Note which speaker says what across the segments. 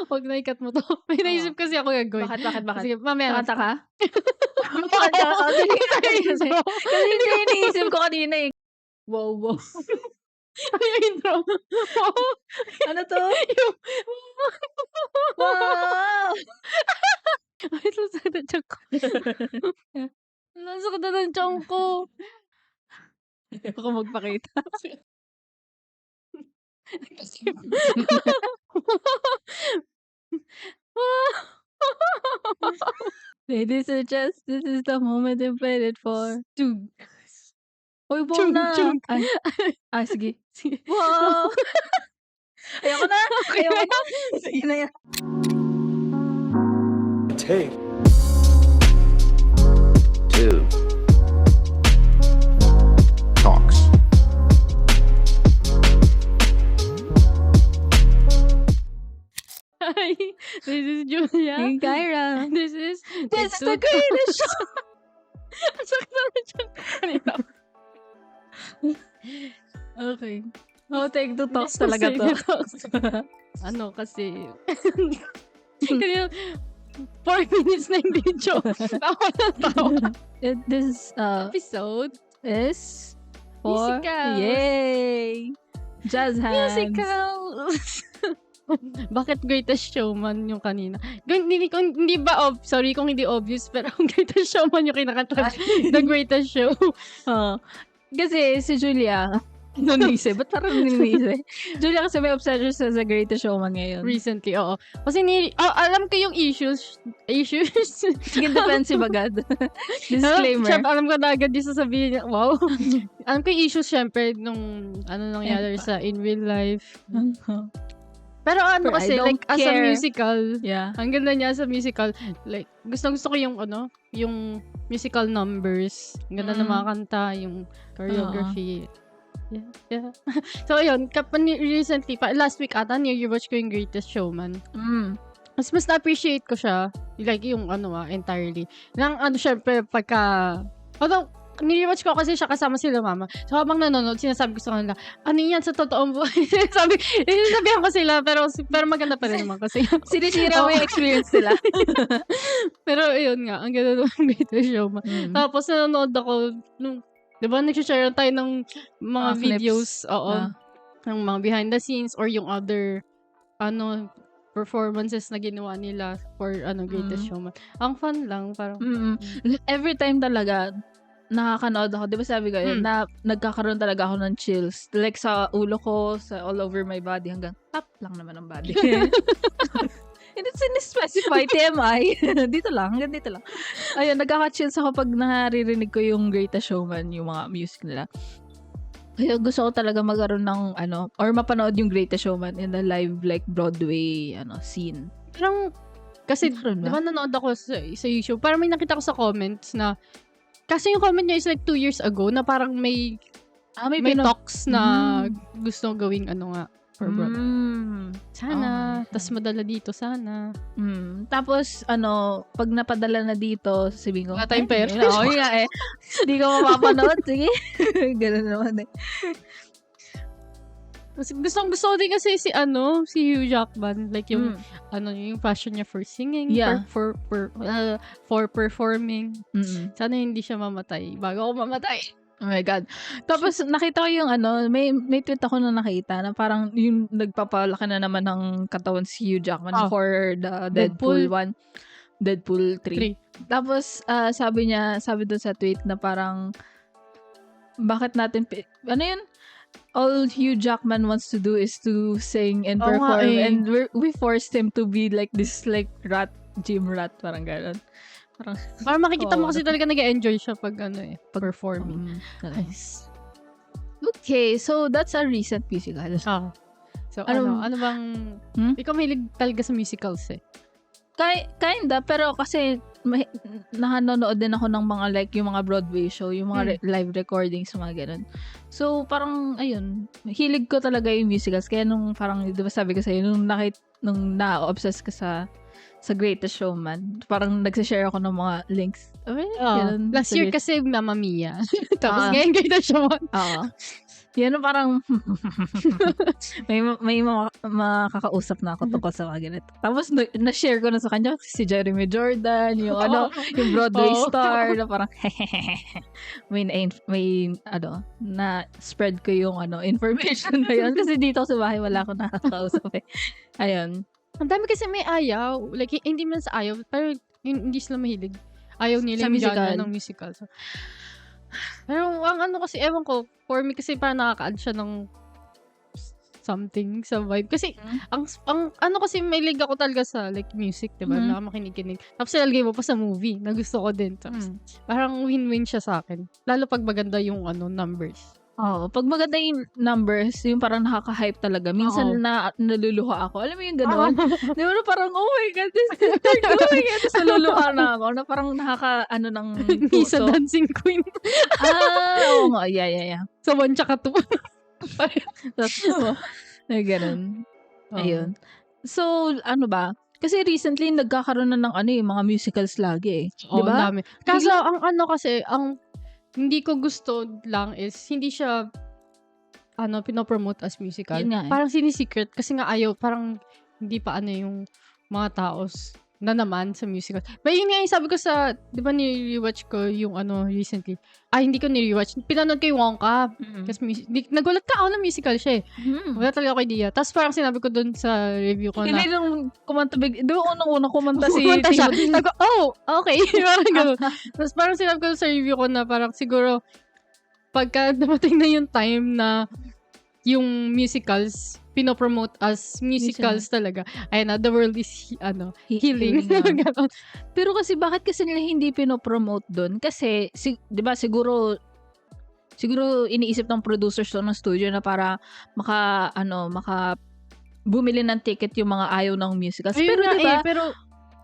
Speaker 1: Wag na ikat mo 'to. May naisip kasi ako gagawin.
Speaker 2: Bakit?
Speaker 1: Sige, mamaya na.
Speaker 2: Kakanta ka? Kakanta ka? Oh, dali nga kasi. Kasi hindi iniisip ko kanina eh. Wow.
Speaker 1: Ano yung intro?
Speaker 2: Ano to?
Speaker 1: Yung
Speaker 2: Wow!
Speaker 1: Wait lang, sakit ang tiyan ko. Ang sakit na ng tiyan ko.
Speaker 2: Ayoko magpakita. Ladies and gents, this is the moment you've waited for.
Speaker 1: Tug.
Speaker 2: Uy, wow
Speaker 1: Chung,
Speaker 2: na!
Speaker 1: chung.
Speaker 2: Ay, sige.
Speaker 1: Sige.
Speaker 2: Wow! Ayoko na! Ayoko na! Sige na yan.
Speaker 3: Take 2 talks.
Speaker 1: Hi, this is Julia.
Speaker 2: Hey, Kyra.
Speaker 1: This is
Speaker 2: The greatest show!
Speaker 1: Ang sakit na ng tiyan ko kanina.
Speaker 2: Okay. Oh, take 2 talks
Speaker 1: Yes,
Speaker 2: talaga to.
Speaker 1: sige, talks. Ano kasi, kanina, 4 minutes na yung video. Tawa na tawa.
Speaker 2: This
Speaker 1: Episode,
Speaker 2: is for...
Speaker 1: Musicals.
Speaker 2: Yay! Jazz hands.
Speaker 1: musical. Bakit Greatest Showman yung kanina? Hindi ba, sorry kung hindi obvious, pero ang Greatest Showman yung kinakanta. The Greatest Show.
Speaker 2: Kasi si Julia, nanisip. Ba't parang nanisip? Julia kasi may obsession sa The Greatest Showman ngayon.
Speaker 1: Recently, oo. Kasi alam ko yung issues.
Speaker 2: Sige, defensive agad. Disclaimer.
Speaker 1: Siyempre, alam ko na agad yung sasabihin niya. Wow. Alam ko yung issues, syempre, nung nangyari sa in real life. Pero
Speaker 2: But
Speaker 1: kasi,
Speaker 2: I don't
Speaker 1: like, as a
Speaker 2: care.
Speaker 1: musical,
Speaker 2: Yeah.
Speaker 1: ang ganda niya sa musical, like, gusto ko yung, yung musical numbers. Ang ganda ng mga kanta, yung choreography. Yeah. So, ayun, recently, last week ata, watch ko yung Greatest Showman. Mas na-appreciate ko siya, like, yung, entirely. Nang, syempre, nirewatch ko kasi siya kasama sila mama. So, habang nanonood, sinasabi ko sa kanila, ano yan sa totoong buhay? Sinasabihan ko sila, pero maganda pa rin naman kasi.
Speaker 2: Sinisira mo yung experience nila.
Speaker 1: Pero, ayun nga, ang ganda ng Greatest Showman. Tapos, nanonood ako, diba, nag-share tayo ng mga videos, ng mga behind the scenes, or yung other, performances na ginawa nila for, Greatest Showman. Ang fun lang, parang,
Speaker 2: Every time talaga, nakakanood ako. Di ba sabi ko, na nagkakaroon talaga ako ng chills. Like sa ulo ko, sa all over my body, hanggang top lang naman ang body. Hindi sinis-specify, TMI. Dito lang, hanggang dito lang. Ayun, nagkaka-chills ako pag naririnig ko yung Greatest Showman, yung mga music nila. Kaya gusto ko talaga magkaroon ng, or mapanood yung Greatest Showman in the live, like, Broadway, scene.
Speaker 1: Parang, kasi, di ba nanood ako sa YouTube, parang may nakita ko sa comments na, kasi yung comment niya is like 2 years ago na parang may talks na gusto gawing for Broadway. Sana. Tas madala dito, sana.
Speaker 2: Tapos, pag napadala na dito, sabihin ko,
Speaker 1: wala tayong pera.
Speaker 2: Oo, nga eh. Hindi ko mapapanood. Sige. Ganun naman eh.
Speaker 1: Gusto ko din kasi si Hugh Jackman. Like yung, yung passion niya for singing, for performing. Sana hindi siya mamatay bago ako mamatay.
Speaker 2: Oh my God. Tapos, nakita ko yung may tweet ako na nakita na parang yung nagpapalaki na naman ng katawan si Hugh Jackman for the Deadpool 1. Deadpool 3. Tapos, sabi doon sa tweet na parang, bakit natin, yun? All Hugh Jackman wants to do is to sing and perform, and we forced him to be like this, like, gym rat, parang gano'n.
Speaker 1: Parang makikita mo kasi talaga nag-enjoy siya pag performing.
Speaker 2: Nice. Okay, so that's a recent musical.
Speaker 1: So, ano bang, ikaw mahilig talaga sa musicals eh?
Speaker 2: Kinda, pero kasi nanonood din ako ng mga like yung mga Broadway show, yung mga live recordings, mga ganun. So, parang, ayun, hilig ko talaga yung musicals. Kaya nung parang, di ba sabi ko sa'yo, nung na-obsess ka sa Greatest Showman, parang nagsishare ako ng mga links.
Speaker 1: Last year kasi Mamma Mia. Tapos ngayon Greatest Showman.
Speaker 2: Yan ang parang may makakausap na ako tungkol sa mga ganito. Tapos na-share ko na sa kanya si Jeremy Jordan, yung yung Broadway star na parang may na-spread ko yung information na yun kasi dito sa bahay wala akong nakakausap eh. Ayun.
Speaker 1: Ang dami kasi may ayaw. Like, hindi man sa ayaw, pero hindi sila mahilig. Ayaw nila
Speaker 2: Sa
Speaker 1: yung genre
Speaker 2: musical.
Speaker 1: ng musical. So, pero ang kasi, ewan ko, for me kasi parang nakaka-add siya ng something sa vibe. Kasi, ang kasi may lig ako talaga sa like music, diba?
Speaker 2: Mhm.
Speaker 1: Nakamakinig-kinig. Tapos nalagay mo pa sa movie na gusto ko din. Tapos, parang win-win siya sa akin. Lalo pag maganda yung numbers.
Speaker 2: Oo, pag maganda yung numbers, yung parang nakaka-hype talaga. Minsan naluluha ako. Alam mo yung gano'n? Di ba na parang, oh my God, this is they're doing it. Tapos naluluha na ako na parang ng
Speaker 1: Misa
Speaker 2: puso.
Speaker 1: Dancing Queen.
Speaker 2: Oo nga, yeah.
Speaker 1: Sa 1 tsaka 2.
Speaker 2: Tapos, gano'n. Ayun. So, ano ba? Kasi recently, nagkakaroon na ng yung mga musicals lagi eh.
Speaker 1: Oo,
Speaker 2: Di ba?
Speaker 1: dami. Kaso, ang kasi, ang hindi ko gusto lang is, hindi siya, pinopromote as musical.
Speaker 2: Yun nga eh.
Speaker 1: Parang sinisecret, kasi nga ayaw, parang, hindi pa yung mga taos na naman sa musical. But yun nga yung sabi ko sa, di ba ni-rewatch ko yung recently. Hindi ko ni-rewatch. Pinanood ko yung Wonka. Kasi nagulat ka ako na musical siya eh. Wala talaga ako idea. Tapos parang sinabi ko dun sa review ko na,
Speaker 2: Hindi nung kumanta doon unang-unang kumanta si
Speaker 1: kumanta siya.
Speaker 2: Timothy.
Speaker 1: Sabi ko, okay. Parang ganun. Tapos parang sinabi ko sa review ko na parang siguro pagka dumating na yung time na yung musicals pinopromote as musicals talaga. Ayun na, the world is healing.
Speaker 2: Ganon. Pero kasi bakit kasi nila hindi pinopromote doon? Kasi 'di ba siguro iniisip ng producers ng studio na para maka bumili ng ticket yung mga ayaw ng musicals.
Speaker 1: Ayun
Speaker 2: Pero
Speaker 1: nga
Speaker 2: 'di ba?
Speaker 1: Pero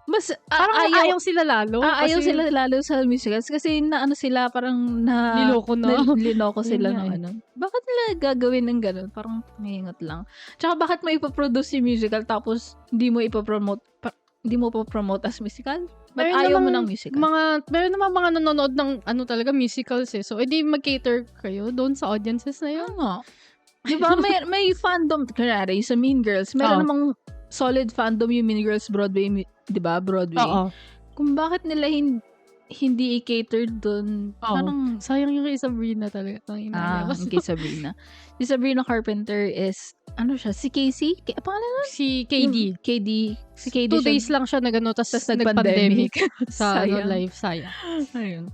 Speaker 2: mas
Speaker 1: parang ayaw sila lalo.
Speaker 2: ayaw
Speaker 1: kasi
Speaker 2: sila lalo sa musicals kasi sila parang
Speaker 1: niloko na.
Speaker 2: Niloko sila
Speaker 1: Yun nga
Speaker 2: ng Bakit nila gagawin ng ganun? Parang nangingat lang. Tsaka bakit mo ipoproduce yung musical tapos hindi mo ipopromote as musical? Ba't
Speaker 1: Meron
Speaker 2: ayaw mo
Speaker 1: namang
Speaker 2: ng musical?
Speaker 1: Meron naman mga nanonood ng talaga musicals eh. So, edi mag-cater kayo doon sa audiences na yun.
Speaker 2: Ano? Di ba? May fandom. Kunwari, sa Mean Girls, meron namang solid fandom yung Mean Girls Broadway, di ba? Broadway.
Speaker 1: Oo.
Speaker 2: Kung bakit nila hindi i-cater doon, parang
Speaker 1: sayang yung kay Sabrina talaga.
Speaker 2: kay Sabrina. Si Sabrina Carpenter is, si Casey? Pangalan na?
Speaker 1: Si KD.
Speaker 2: Si KD
Speaker 1: 2 days lang siya tapos nag-pandemic sa
Speaker 2: Sayang.
Speaker 1: live. Sayang.
Speaker 2: Ayun.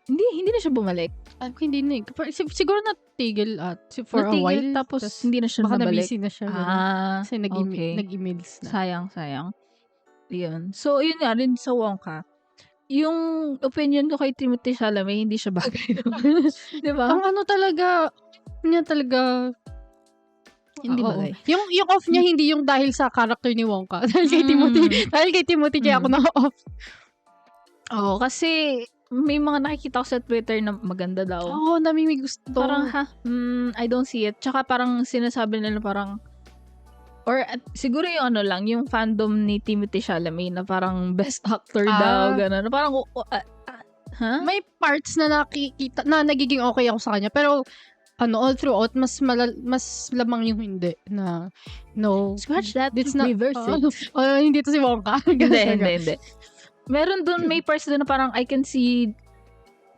Speaker 2: Hindi na siya bumalik.
Speaker 1: Hindi na eh. Siguro natigil for a while.
Speaker 2: Tapos hindi na siya
Speaker 1: baka
Speaker 2: nabalik.
Speaker 1: na-busy na siya. Kasi
Speaker 2: okay.
Speaker 1: nag-emails na.
Speaker 2: Sayang. Yun. So, yun nga rin sa Wonka. Yung opinion ko kay Timothée Chalamet, hindi siya bagay. Di ba?
Speaker 1: Ang talaga,
Speaker 2: Hindi bagay.
Speaker 1: Yung off niya, hindi yung dahil sa character ni Wonka. Dahil kay Timothy, kaya ako na-off.
Speaker 2: Oo, kasi may mga nakikita ko sa Twitter na maganda daw.
Speaker 1: Oo, may gusto.
Speaker 2: Parang, I don't see it. Tsaka parang sinasabi nila parang, or siguro yung yung fandom ni Timothée Chalamet na parang best actor daw, gano'n. Parang,
Speaker 1: may parts na nakikita, na nagiging okay ako sa kanya. Pero, all throughout, mas lamang yung hindi. Na, no.
Speaker 2: Scratch that,
Speaker 1: it's not,
Speaker 2: reverse it.
Speaker 1: Hindi to si Wonka.
Speaker 2: Hindi. Meron dun, may parts dun na parang I can see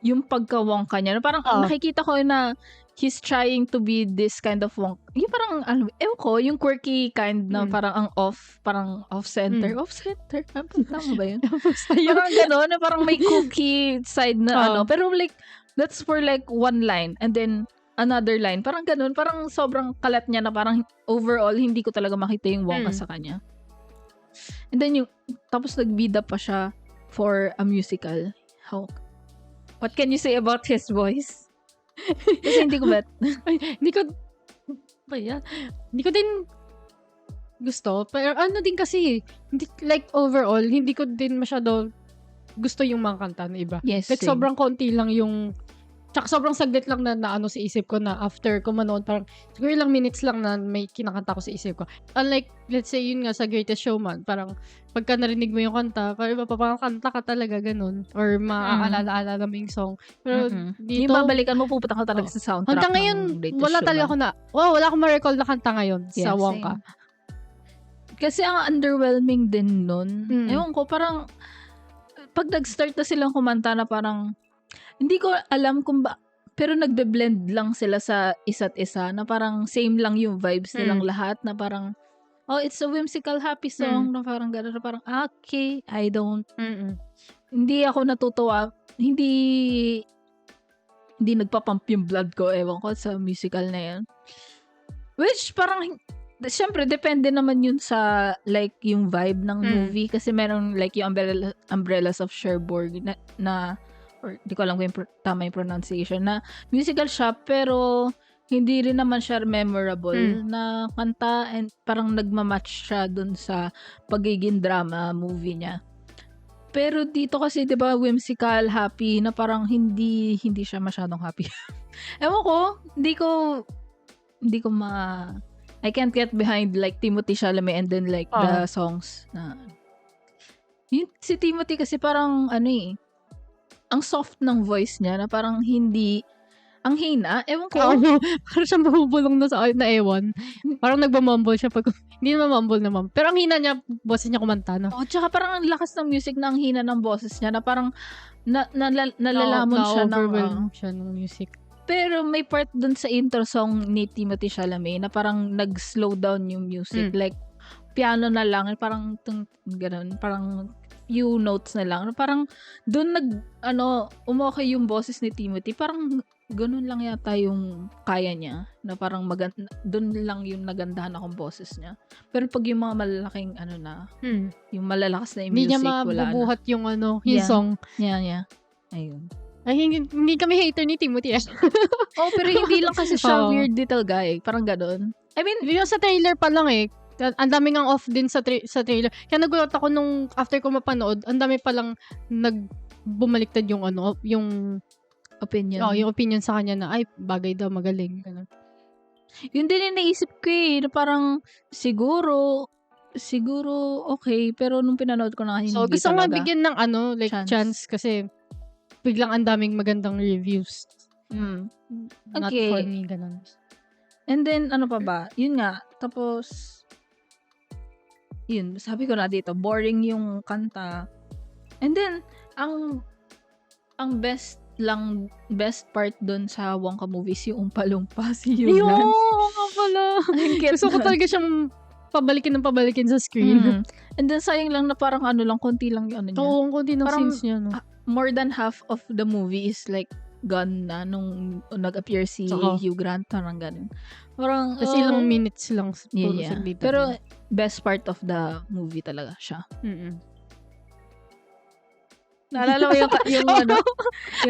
Speaker 2: yung pagka-Wonka niya. Na parang nakikita ko na he's trying to be this kind of Wonka. Yung parang, ewan ko, yung quirky kind na parang parang off-center. Off-center? Tama ba yun? Parang gano'n, na parang may kooky side na Pero like, that's for like one line. And then, another line. Parang gano'n. Parang sobrang kalat niya na parang overall, hindi ko talaga makita yung Wonka sa kanya. And then tapos nagbida pa siya for a musical. What can you say about his voice? Kasi hindi ko bet.
Speaker 1: Hindi ko din gusto. Pero din kasi, like overall, hindi ko din masyado gusto yung mga kanta na iba.
Speaker 2: Yes,
Speaker 1: like
Speaker 2: same.
Speaker 1: sobrang konti lang yung Tsaka sobrang saglit lang na ano sa isip ko na after ko manood, parang siguro ilang minutes lang na may kinakanta ko sa isip ko. Unlike, let's say, yun nga sa Greatest Showman, parang pagka narinig mo yung kanta, parang kanta ka talaga ganun. Or maaalala-alala mo yung song. Pero dito,
Speaker 2: Yung babalikan mo, pupunta ka talaga sa soundtrack
Speaker 1: hanggang ngayon,
Speaker 2: ng Greatest
Speaker 1: wala talaga
Speaker 2: Showman.
Speaker 1: wala akong ma-recall na kanta ngayon sa Wonka.
Speaker 2: Same. Kasi ang underwhelming din nun. Ewan ko, parang pag nag-start na silang kumanta na parang hindi ko alam kung pero nagbe-blend lang sila sa isa't isa na parang same lang yung vibes nilang lahat na parang it's a whimsical happy song na parang gano'n na parang okay, hindi ako natutuwa, hindi nagpapump yung blood ko, ewan ko sa musical na yan, which parang syempre depende naman yun sa like yung vibe ng movie kasi meron like yung Umbrellas of Cherbourg na or di ko alam kung tama yung pronunciation, na musical siya pero hindi rin naman siya memorable na kanta and parang nagmamatch siya dun sa pagiging drama movie niya. Pero dito kasi 'di ba whimsical, happy na parang hindi siya masyadong happy. Ewan ko, hindi ko I can't get behind like Timothée Chalamet and then like the songs na yun, si Timothy kasi parang ang soft ng voice niya na parang hindi, ang hina, ewan ko.
Speaker 1: Parang siyang bumubulong na na ewan. Parang nagmamumble siya pag, hindi naman mumble naman. Pero ang hina niya, boses niya kumanta, no?
Speaker 2: Tsaka parang ang lakas ng music na ang hina ng boses niya na parang nalalamon
Speaker 1: siya ng music.
Speaker 2: Pero may part dun sa intro song ni Timothée Chalamet na parang nag-slow down yung music. Like, piano na lang, parang ganun, parang few notes na lang. Parang doon umokay yung boses ni Timothy. Parang ganun lang yata yung kaya niya. Na parang doon lang yung nagandahan akong boses niya. Pero pag yung mga malalaking yung malalakas na yung
Speaker 1: hindi
Speaker 2: music,
Speaker 1: niya mabubuhat
Speaker 2: wala
Speaker 1: yung yung song.
Speaker 2: Yeah. Ayun.
Speaker 1: Ay, hindi kami hater ni Timothy.
Speaker 2: Pero hindi lang kasi siya weird little guy. Parang ganun. I mean,
Speaker 1: yung sa trailer pa lang ang daming ang off din sa trailer. Kaya nagulat ako nung after ko mapanood, ang dami palang bumaliktad yung yung
Speaker 2: opinion.
Speaker 1: Yung opinion sa kanya na ay bagay daw, magaling ganun.
Speaker 2: Yun din yung naisip ko na parang siguro okay, pero nung pinanood ko na hindi
Speaker 1: so, gusto
Speaker 2: talaga.
Speaker 1: nga bigyan ng like chance kasi biglang ang daming magandang reviews. Not
Speaker 2: okay.
Speaker 1: for me, ganun.
Speaker 2: And then, ano pa ba? Yun nga. Tapos, yun, sabi ko na dito, boring yung kanta. And then, ang best part dun sa Wonka movies, yung Umpa-Lumpa, si Hugh Grant.
Speaker 1: Oo, nga pala. Gusto ko talaga siyang pabalikin sa screen.
Speaker 2: And then, sayang lang na parang konti lang yung niya.
Speaker 1: Oo, konti ng
Speaker 2: parang,
Speaker 1: scenes niya, no?
Speaker 2: More than half of the movie is like gone na nung nag-appear si Hugh Grant, parang ganun. Parang,
Speaker 1: kasi ilang minutes lang.
Speaker 2: Yeah. Pero, best part of the movie talaga siya. Naalala mo yung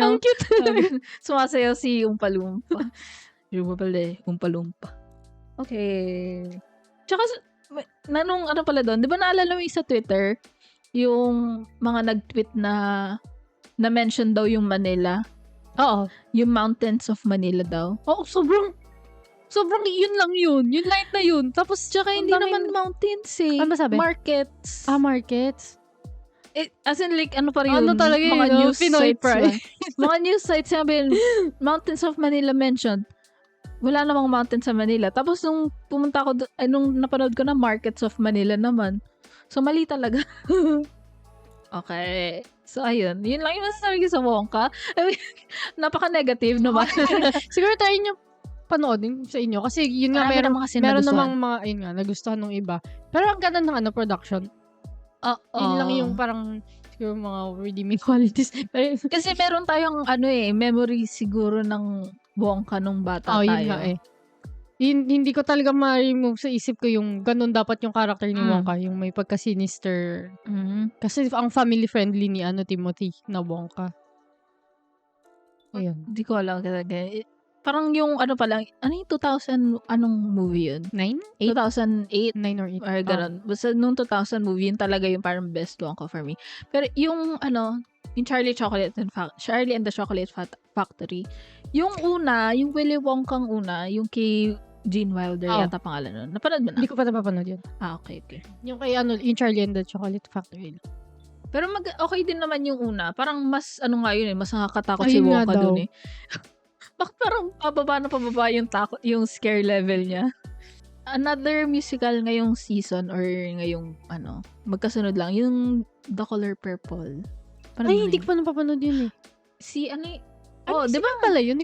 Speaker 1: ang cute.
Speaker 2: Sumasayaw si Umpa-Lumpa. Yung pala Umpa-Lumpa. Okay. Tsaka, nung pala doon, di ba naalala mo yung sa Twitter, yung mga nag-tweet na mention daw yung Manila.
Speaker 1: Oo.
Speaker 2: Yung mountains of Manila daw.
Speaker 1: Oo, sobrang yun lang yun. Yung light na yun. Tapos,
Speaker 2: tsaka hindi naman mountains
Speaker 1: Ano ba sabi?
Speaker 2: Markets.
Speaker 1: Markets?
Speaker 2: As in like, pa rin
Speaker 1: ano talaga
Speaker 2: mga
Speaker 1: yun,
Speaker 2: news
Speaker 1: Pinoy
Speaker 2: sites.
Speaker 1: pride.
Speaker 2: Mga news sites, sabi, mountains of Manila mentioned. Wala namang mountain sa Manila. Tapos, nung pumunta ako, nung napanood ko na Markets of Manila naman. So, mali talaga. Okay. So, ayun. Yun lang yung masasabi ko sa Wonka. I mean, napaka-negative naman.
Speaker 1: Siguro tayo nyo panoodin sa inyo. Kasi yun nga, meron namang mga, yun nga, nagustuhan ng iba. Pero ang ganda ng production. Yun lang yung parang, siguro mga redeeming qualities.
Speaker 2: Kasi meron tayong, memory siguro ng Wonka nung bata tayo.
Speaker 1: Yun nga hindi ko talaga ma-remove sa isip ko yung ganun dapat yung character ni Wonka, yung may pagka-sinister. Kasi ang family-friendly ni Timothy na Wonka. Ayun.
Speaker 2: Hindi ko alam talaga. Parang yung palang, yung 2000, anong movie yun?
Speaker 1: 9?
Speaker 2: 2008?
Speaker 1: 9 or 8.
Speaker 2: Or ganun. Basta nung 2000 movie, yun talaga yung parang best Wonka for me. Pero yung yung Charlie and the Chocolate Factory. Yung una, yung Willy Wonkang una, yung kay Gene Wilder yata pangalan nun. Napanood mo na?
Speaker 1: Hindi ko pa napapanood yun.
Speaker 2: Okay.
Speaker 1: Yung kay yung Charlie and the Chocolate Factory.
Speaker 2: Pero okay din naman yung una. Parang mas, nga yun mas nakakatakot si
Speaker 1: Ayun nga
Speaker 2: Wonka
Speaker 1: daw.
Speaker 2: dun eh. Bakit parang pababa yung takot, yung scare level niya? Another musical ngayong season or ngayong, magkasunod lang, yung The Color Purple. Parang
Speaker 1: Hindi ko pa napapanood yun eh.
Speaker 2: Si,
Speaker 1: Di ba pala yun?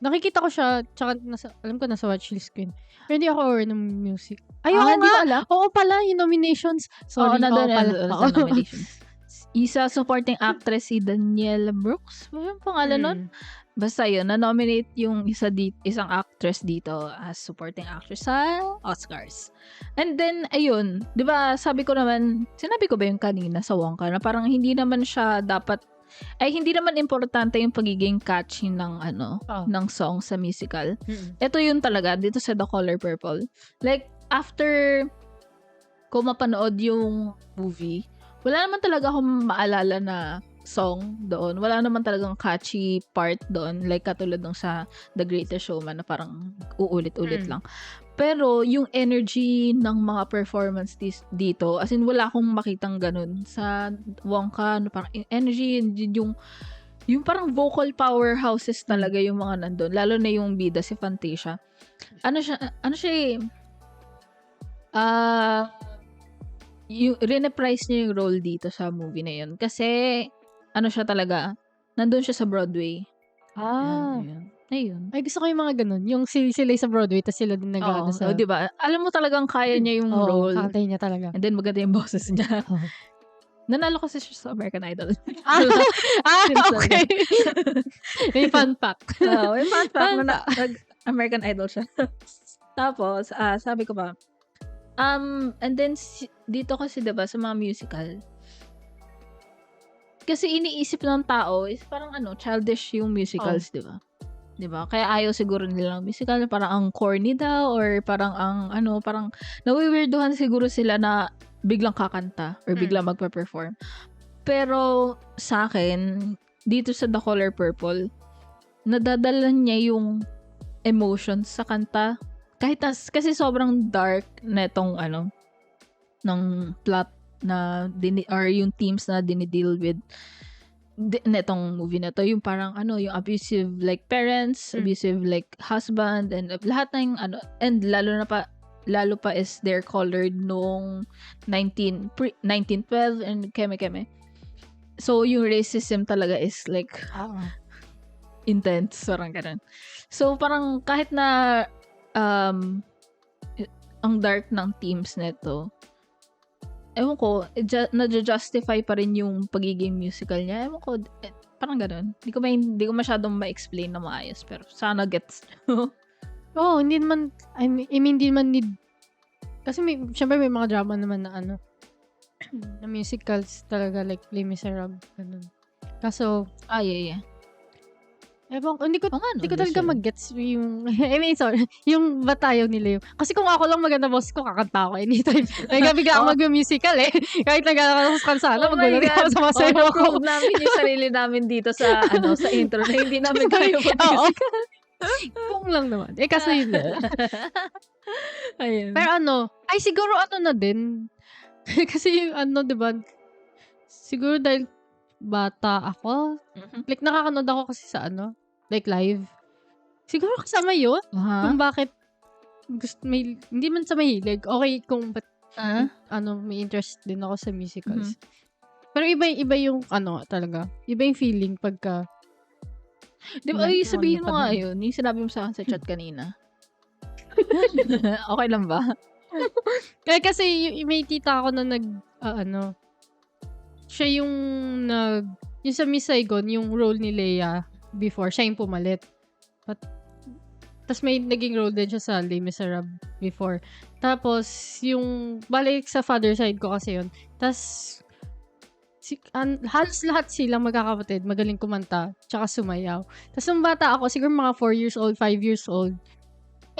Speaker 1: Nakikita ko siya, tsaka alam ko nasa watchlist ko yun. Pero hindi ako aware ng music. Oo
Speaker 2: hindi ko
Speaker 1: nga!
Speaker 2: alam.
Speaker 1: Oo pala, yung nominations. Sorry,
Speaker 2: nandun
Speaker 1: pala.
Speaker 2: sa nominations. Isa supporting actress si Danielle Brooks. Ano yung pangalan nun? Basta yun, na-nominate yung isang actress dito as supporting actress sa Oscars. And then, ayun, di ba, sinabi ko ba yung kanina sa Wonka, na parang hindi naman importante yung pagiging catchy ng ng song sa musical. Ito yun talaga dito sa The Color Purple. Like after ko mapanood yung movie, wala naman talaga akong maalala na song doon. Wala naman talagang catchy part doon, like katulad ng sa The Greatest Showman na parang uulit-ulit lang. Pero yung energy ng mga performance dito, as in wala akong makitang ganun sa Wonka, parang energy, yung parang vocal powerhouses talaga yung mga nandun, lalo na yung bida si Fantasia. Yung reprise niya yung role dito sa movie na yun kasi siya talaga, nandun siya sa Broadway. Ayun.
Speaker 1: Ay, gusto ko yung mga ganun. Yung sila sa Broadway, tas sila din nag-ano sa...
Speaker 2: diba? Alam mo talagang kaya niya yung role.
Speaker 1: Oo, kakantay niya talaga.
Speaker 2: And then maganda yung boses niya. Nanalo kasi siya sa American Idol.
Speaker 1: Okay. May fun fact.
Speaker 2: May fun fact na American Idol siya. Tapos, sabi ko pa, and then, dito kasi diba, sa mga musical, kasi iniisip ng tao is parang childish yung musicals, diba? Diba? Kaya ayaw siguro nilang musical, parang ang corny daw, or parang parang nawiwirduhan siguro sila na biglang kakanta or biglang magpa-perform. Pero sa akin, dito sa The Color Purple, nadadala niya yung emotions sa kanta. Kasi sobrang dark na itong ng plot na or yung themes na dinideal with netong movie na to, yung parang yung abusive like parents, abusive like husband, and lahat ng and lalo pa is they're colored noong 1912 and keme. So yung racism talaga is like intense, parang ganun. So parang kahit na ang dark ng themes neto, ewan ko, na-justify pa rin yung pagiging musical niya. Ewan ko, parang ganun. Hindi ko masyadong ma-explain na maayos, pero sana gets.
Speaker 1: Hindi naman, hindi naman need, kasi syempre may mga drama naman na na musicals talaga, like Les Miserables, ganun. Kaso,
Speaker 2: yeah.
Speaker 1: Ewan ko, hindi ko talaga mag-gets yung, sorry, yung batayaw nila yung, kasi kung ako lang maganda boss ko, kakanta ako anytime. Bigla ako mag-musical kahit nag-aaral sa kansana, magulat ako sa masayaw ako.
Speaker 2: Na-prove namin yung sarili namin dito sa, sa intro, na hindi namin kaya mag-musical.
Speaker 1: Kung lang naman. Kasi yun na.
Speaker 2: Ayun.
Speaker 1: Pero siguro na din. Kasi yung diba, siguro dahil bata ako, like nakakanood ako kasi sa like live. Siguro kasama yun. Kung bakit hindi man sa mahilig. Okay kung ba't may interest din ako sa musicals. Pero iba yung talaga. Iba yung feeling pagka
Speaker 2: di ba, sabihin mo nga yun. Yung sinabi mo sa akin sa chat kanina. Okay lang ba?
Speaker 1: Kaya kasi may tita ako na siya yung yung sa Miss Saigon, yung role ni Leia before, siya yung pumalit. Tapos may naging role din siya sa Les Miserables before. Tapos, yung balik sa father side ko kasi yun. Tapos, halos lahat silang magkakapatid, magaling kumanta, tsaka sumayaw. Tapos, nung bata ako, siguro mga 4 years old, 5 years old,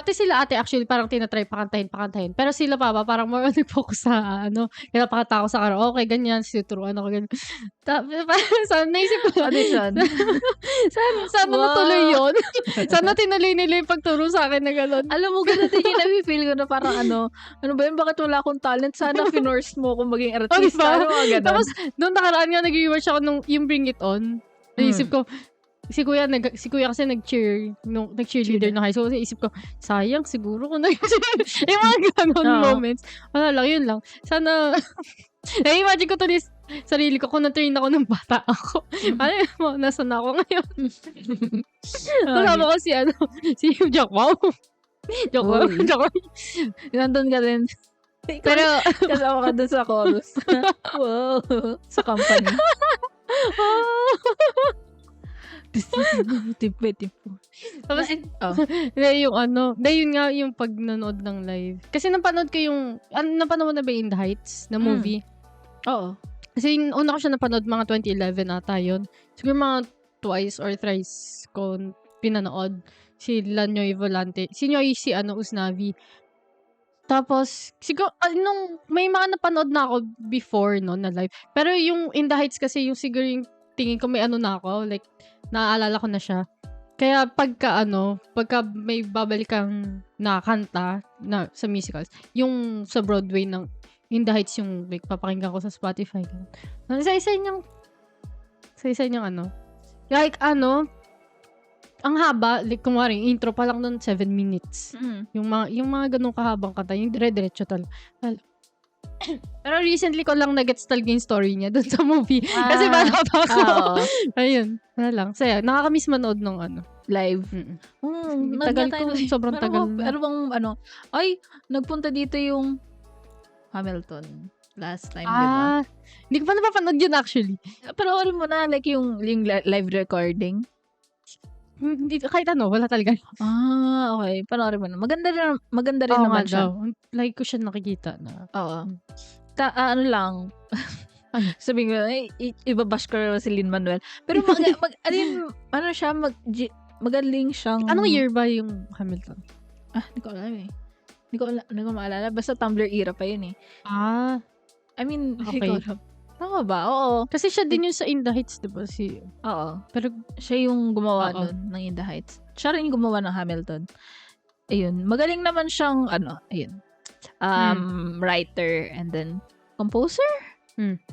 Speaker 1: Pati sila ate actually parang tinatry pakantahin. Pero sila papa parang more on nag-focus sa pinapakanta ko sa karaoke, ganyan, tinuturuan ako ganyan. Parang naisip ko,
Speaker 2: Audition.
Speaker 1: sana
Speaker 2: Wow.
Speaker 1: natuloy yun. Sana tinuloy nila yung pagturo sa akin na gano'n.
Speaker 2: Alam mo, ganun din yung nafe-feel ko na parang ano ba yun, bakit wala akong talent? Sana finorce mo kung maging artista.
Speaker 1: diba?
Speaker 2: Ano mga ganun.
Speaker 1: Tapos, nung nakaraan nga nag-rewatch ako nung yung Bring It On, naisip ko, si kuya kasi nag-cheerleader na high school. Isip ko, sayang siguro kung yung mga ganon moments. Wala lang, yun lang. Sana, na-imagine ko to sarili ko kung na-turn ako ng bata ako. Ano mo, nasan ako ngayon? Kasama ko si Jack Wow. Jack Wow.
Speaker 2: Nandun ka din.
Speaker 1: Pero,
Speaker 2: Kasama ka dun sa chorus. Wow. Sa company. Tipo.
Speaker 1: tapos, yun nga yung pag nanood ng live. Kasi napanood napanood na ba In the Heights na movie?
Speaker 2: Oo.
Speaker 1: Kasi una ko siya napanood mga 2011 ata yun. Siguro mga twice or thrice ko pinanood. Si Lanyoy Volante. Si Usnavi. Tapos, siguro, nung may mga napanood na ako before, no, na live. Pero yung In the Heights kasi, yung siguro yung tingin ko may na ako. Like, naaalala ko na siya. Kaya pagka may babalik kang nakakanta na, sa musicals, yung sa Broadway ng In the Heights yung like, papakinggan ko sa Spotify. Isa-isa niyang like ang haba, like kumari, intro pa lang nun 7 minutes. Yung mga ganung kahabang kanta, yung dire-diretso talaga. Pero recently ko lang na-gets talaga yung story niya dun sa movie. Kasi bata pa ako. Ayun, wala lang. Saya, nakakamiss manood ng
Speaker 2: Live.
Speaker 1: Tagal ko, sobrang tagal na.
Speaker 2: Pero ay, nagpunta dito yung Hamilton last time, di ba?
Speaker 1: Hindi ko pa napapanood yun actually.
Speaker 2: Pero alam mo na, like yung live recording.
Speaker 1: Hindi, kahit wala talaga.
Speaker 2: Okay. Panoorin mo na. Maganda rin
Speaker 1: Oo
Speaker 2: naman
Speaker 1: nga
Speaker 2: siya.
Speaker 1: daw. Like ko siya nakikita na.
Speaker 2: Oo. Ano lang. Sabihin ko, ibabash ko na si Lin-Manuel. Pero magaling siyang...
Speaker 1: Anong year ba yung Hamilton?
Speaker 2: Hindi ko alam eh. Hindi ko maalala. Basta Tumblr era pa yun eh. I mean,
Speaker 1: Okay.
Speaker 2: hindi ko alam. Tama ba? Oo.
Speaker 1: Kasi siya din yung sa In the Heights, diba?
Speaker 2: Oo.
Speaker 1: Pero,
Speaker 2: Siya yung gumawa
Speaker 1: Oo.
Speaker 2: nun ng In the Heights. Siya rin yung gumawa ng Hamilton. Ayun. Magaling naman siyang, ayun. Writer and then composer?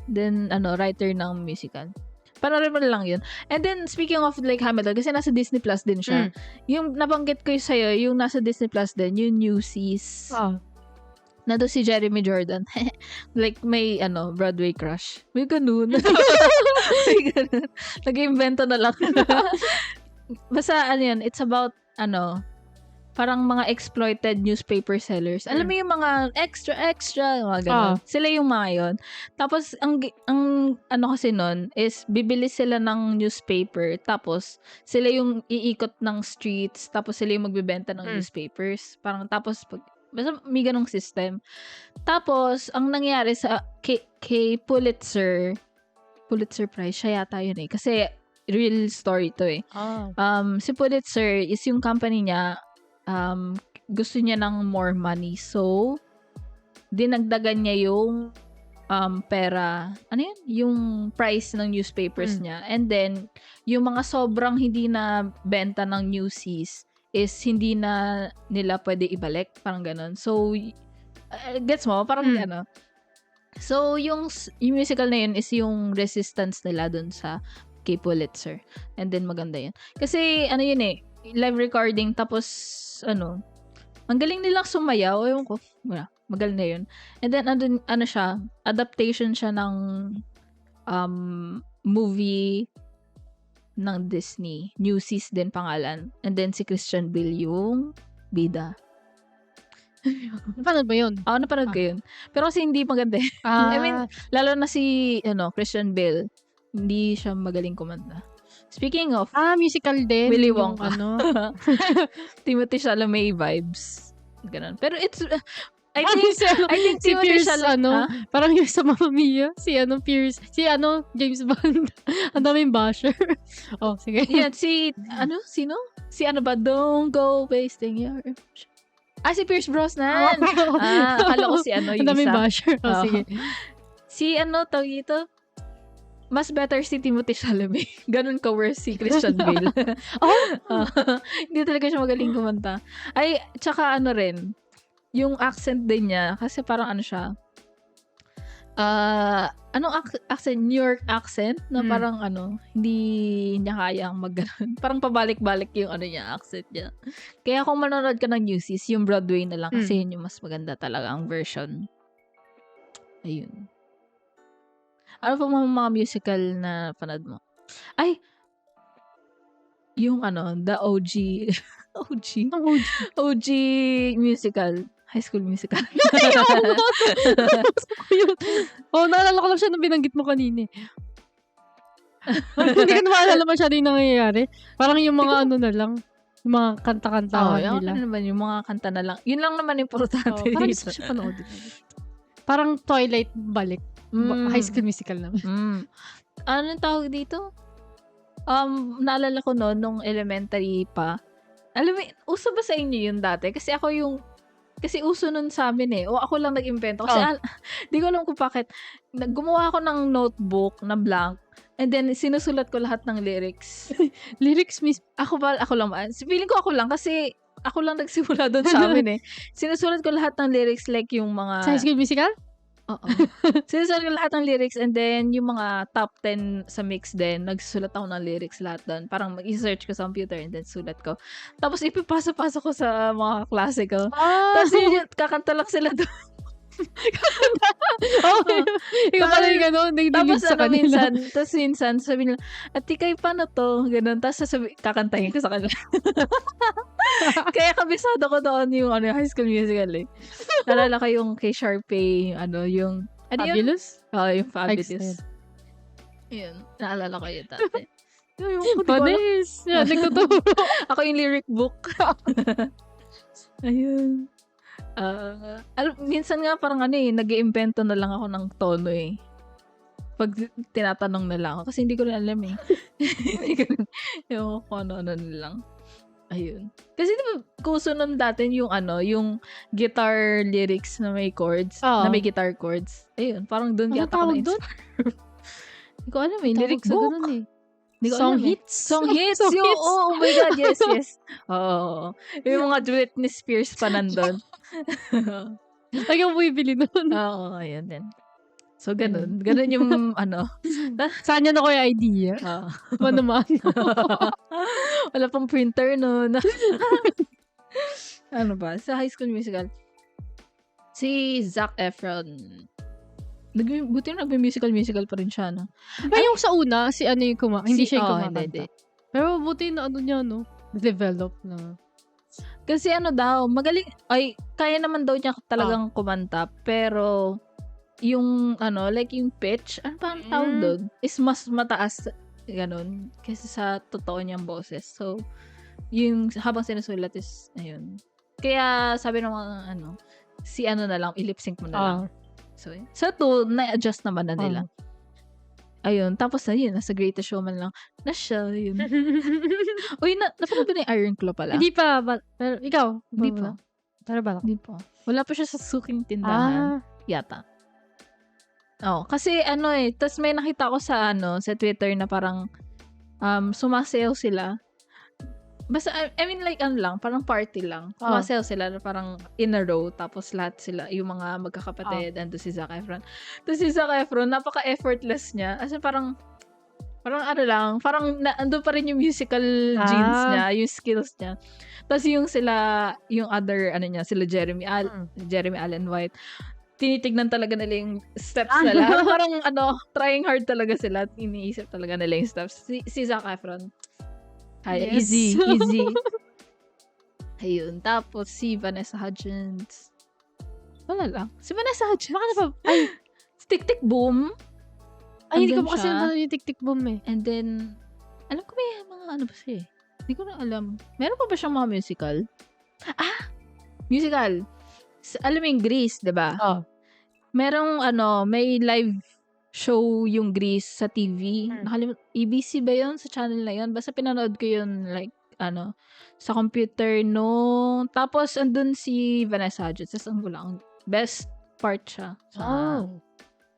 Speaker 2: Then, writer ng musical. Panoorin mo na lang yun. And then, speaking of like Hamilton, kasi nasa Disney Plus din siya. Yung nabanggit ko sa'yo, yung nasa Disney Plus din, yung Newsies. Nado si Jeremy Jordan. Like, may, Broadway crush. May ganun. May ganun. Nag-invento na lang. Basta, yun, it's about, parang mga exploited newspaper sellers. Alam mo yung mga extra, mga ganun. Sila yung mga yun. Tapos, ang kasi nun is, bibili sila ng newspaper, tapos, sila yung iikot ng streets, tapos sila yung magbibenta ng newspapers. Parang, tapos, basta may ganong system. Tapos, ang nangyari sa kay Pulitzer Prize, siya yata yun eh. Kasi, real story to eh. Si Pulitzer is yung company niya, gusto niya ng more money. So, dinagdagan niya yung pera, yung price ng newspapers niya. And then, yung mga sobrang hindi na benta ng newsies is hindi na nila pwede ibalik. Parang ganun. So, gets mo? Parang So, yung musical na yun is yung resistance nila dun sa kay Pulitzer. And then, maganda yun. Kasi, yun eh, live recording, tapos, ang galing nilang sumayaw. Ewan ko. Magaling na yun. And then, siya, adaptation siya ng movie ng Disney. Newsies din pangalan. And then, si Christian Bale yung bida.
Speaker 1: napanood ba yun?
Speaker 2: Oo, napanood ko yun. Pero kasi hindi maganda. I mean, lalo na si, Christian Bale, hindi siya magaling kumanta. Speaking of,
Speaker 1: musical din.
Speaker 2: Willy
Speaker 1: yung
Speaker 2: Wonka. Timothée Chalamet vibes. Ganun. Pero it's, I think
Speaker 1: si
Speaker 2: Timothée
Speaker 1: Pierce,
Speaker 2: Chalamet,
Speaker 1: parang yung sa Mamma Mia, Pierce, James Bond. Ang daming basher. Oh, sige.
Speaker 2: yeah, sino? Si ba? Don't go wasting your... Si Pierce Brosnan. Akala ko si ano
Speaker 1: Ang
Speaker 2: yung
Speaker 1: daming
Speaker 2: isa.
Speaker 1: basher.
Speaker 2: Oo.
Speaker 1: Sige.
Speaker 2: Si ano, tawag ito? Mas better si Timothée Chalamet. Ganun ka-worse si Christian Bale. Hindi talaga siya magaling kumanta. Ay, tsaka ano rin, yung accent din niya, kasi parang ano siya, anong accent? New York accent? Na parang ano, hindi niya kayang mag-ganon. Parang pabalik-balik yung ano niya, accent niya. Kaya kung manonood ka ng Newsies, yung Broadway na lang, kasi yun yung mas maganda talaga ang version. Ayun. Ano pa mga musical na panood mo? Ay! Yung ano, the OG. OG?
Speaker 1: Ang OG.
Speaker 2: OG musical. High School Musical.
Speaker 1: Naalala ko lang siya nung binanggit mo kanina. Hindi ko na maalala masyado yung nangyayari. Parang yung mga ano na lang. Yung mga kanta-kantahan nila.
Speaker 2: Ano naman, yung mga kanta na lang. Yun lang naman importante.
Speaker 1: Parang gusto ko siya panood. Parang Twilight balik. High School Musical naman.
Speaker 2: Ano tawag dito? Naalala ko noon, nung elementary pa. Alam mo, uso ba sa inyo yun dati? Kasi uso nun sa amin o ako lang nag-invento. Kasi di ko alam kung bakit. Gumawa ako ng notebook na blank. And then, sinusulat ko lahat ng lyrics.
Speaker 1: Lyrics miss.
Speaker 2: Ako lang ba? Feeling ko ako lang kasi ako lang nagsimula doon sa amin Sinusulat ko lahat ng lyrics like yung mga...
Speaker 1: Sa High School Musical?
Speaker 2: Oo. Sinusulat ko lahat ng lyrics and then yung mga top 10 sa mix din, nagsusulat ako ng lyrics lahat doon. Parang mag-search ko sa computer and then sulat ko. Tapos ipipasa-pasa ko sa mga klase ko. Tapos yun, kakanta lang sila doon.
Speaker 1: Ikaw pala yung gano'n, nagdilig sa kanila.
Speaker 2: Tapos minsan, sabi nila, Ate, kayo paano to? Ganun. Tapos kakantahin ko sa kanila. Kaya kabisado ko doon yung High School Musical Nalala ko yung kay Sharpay, yung...
Speaker 1: Fabulous?
Speaker 2: Yung Fabulous. Yun. Naalala ko yun dati.
Speaker 1: Panis! Yan, nagtuturo.
Speaker 2: Ako yung lyric book. Ayun. Minsan nga parang nag-iimbento na lang ako ng tono pag tinatanong na lang ako kasi hindi ko rin alam yung kung ano na lang. Ayun. Kasi diba kuso nun dati yung yung guitar lyrics na may chords, na may guitar chords. Ayun, parang doon yata ako na-inspire. Hindi ko alam lyrics book.
Speaker 1: Song hits?
Speaker 2: Song hits! Oh my God, yes. Oo. Yung mga Britney Spears pa nandun.
Speaker 1: Lagi mo bibili nun.
Speaker 2: Oo, ayan din. So, ganun. Ganun yung
Speaker 1: Saan yun ako yung idea? Naman.
Speaker 2: Wala pang printer nun. Ano ba? Sa High School Musical, si Zac Efron. Buti na nagbe-musical pa rin siya, no?
Speaker 1: Yung sa una, si ano yung hindi siya yung kumakanta.
Speaker 2: Hindi.
Speaker 1: Pero buti na niya, no? Develop na.
Speaker 2: Kasi daw, magaling, kaya naman daw niya talagang kumanta, pero yung, like yung pitch, ano pa ang tawag doon? Is mas mataas, ganun, kasi sa totoo niyang boses. So, yung habang sinusulat is, ayun. Kaya, sabi ng mga, si na lang, i-lip-sync mo na lang. So, sa na-adjust naman na nila. Ayun. Tapos na yun, nasa Greatest Showman lang. Na siya, yun. Uy, napanood ba na yung Iron Claw pala?
Speaker 1: Hindi pa, pero ikaw?
Speaker 2: Hindi pa.
Speaker 1: Pero ba?
Speaker 2: Hindi pa. Wala pa siya sa suking tindahan. Yata. Kasi tas may nakita ko sa sa Twitter na parang sumasayaw sila. Basta, I mean like parang party lang. Sumasayaw sila na parang in a row, tapos lahat sila, yung mga magkakapatid, ando si Zac Efron. Tapos si Zac Efron, napaka-effortless niya. As in, parang ando pa rin yung musical genes niya, yung skills niya. Tapos yung other, sila Jeremy Allen White, tinitignan talaga nila yung steps nila. Parang, trying hard talaga sila, iniisip talaga nila yung steps. Si Zac Efron,
Speaker 1: yes.
Speaker 2: Easy. Ayun. Tapos, si Vanessa Hudgens. Wala lang. Si Vanessa Hudgens.
Speaker 1: Baka na pa,
Speaker 2: Tick-Tick Boom.
Speaker 1: Hindi ko pa kasi nanonood yung Tick-Tick Boom
Speaker 2: And then, alam ko may mga ba siya Hindi ko na alam. Meron pa ba siyang mga musical? Musical. Alam mo yung Grease, diba? Merong, may live show yung Grease sa TV. Nakalimutan, ABC ba yun? Sa channel na yun? Basta pinanood ko yun like sa computer nung tapos andun si Vanessa Hudgens. Tapos ang gulang, best part siya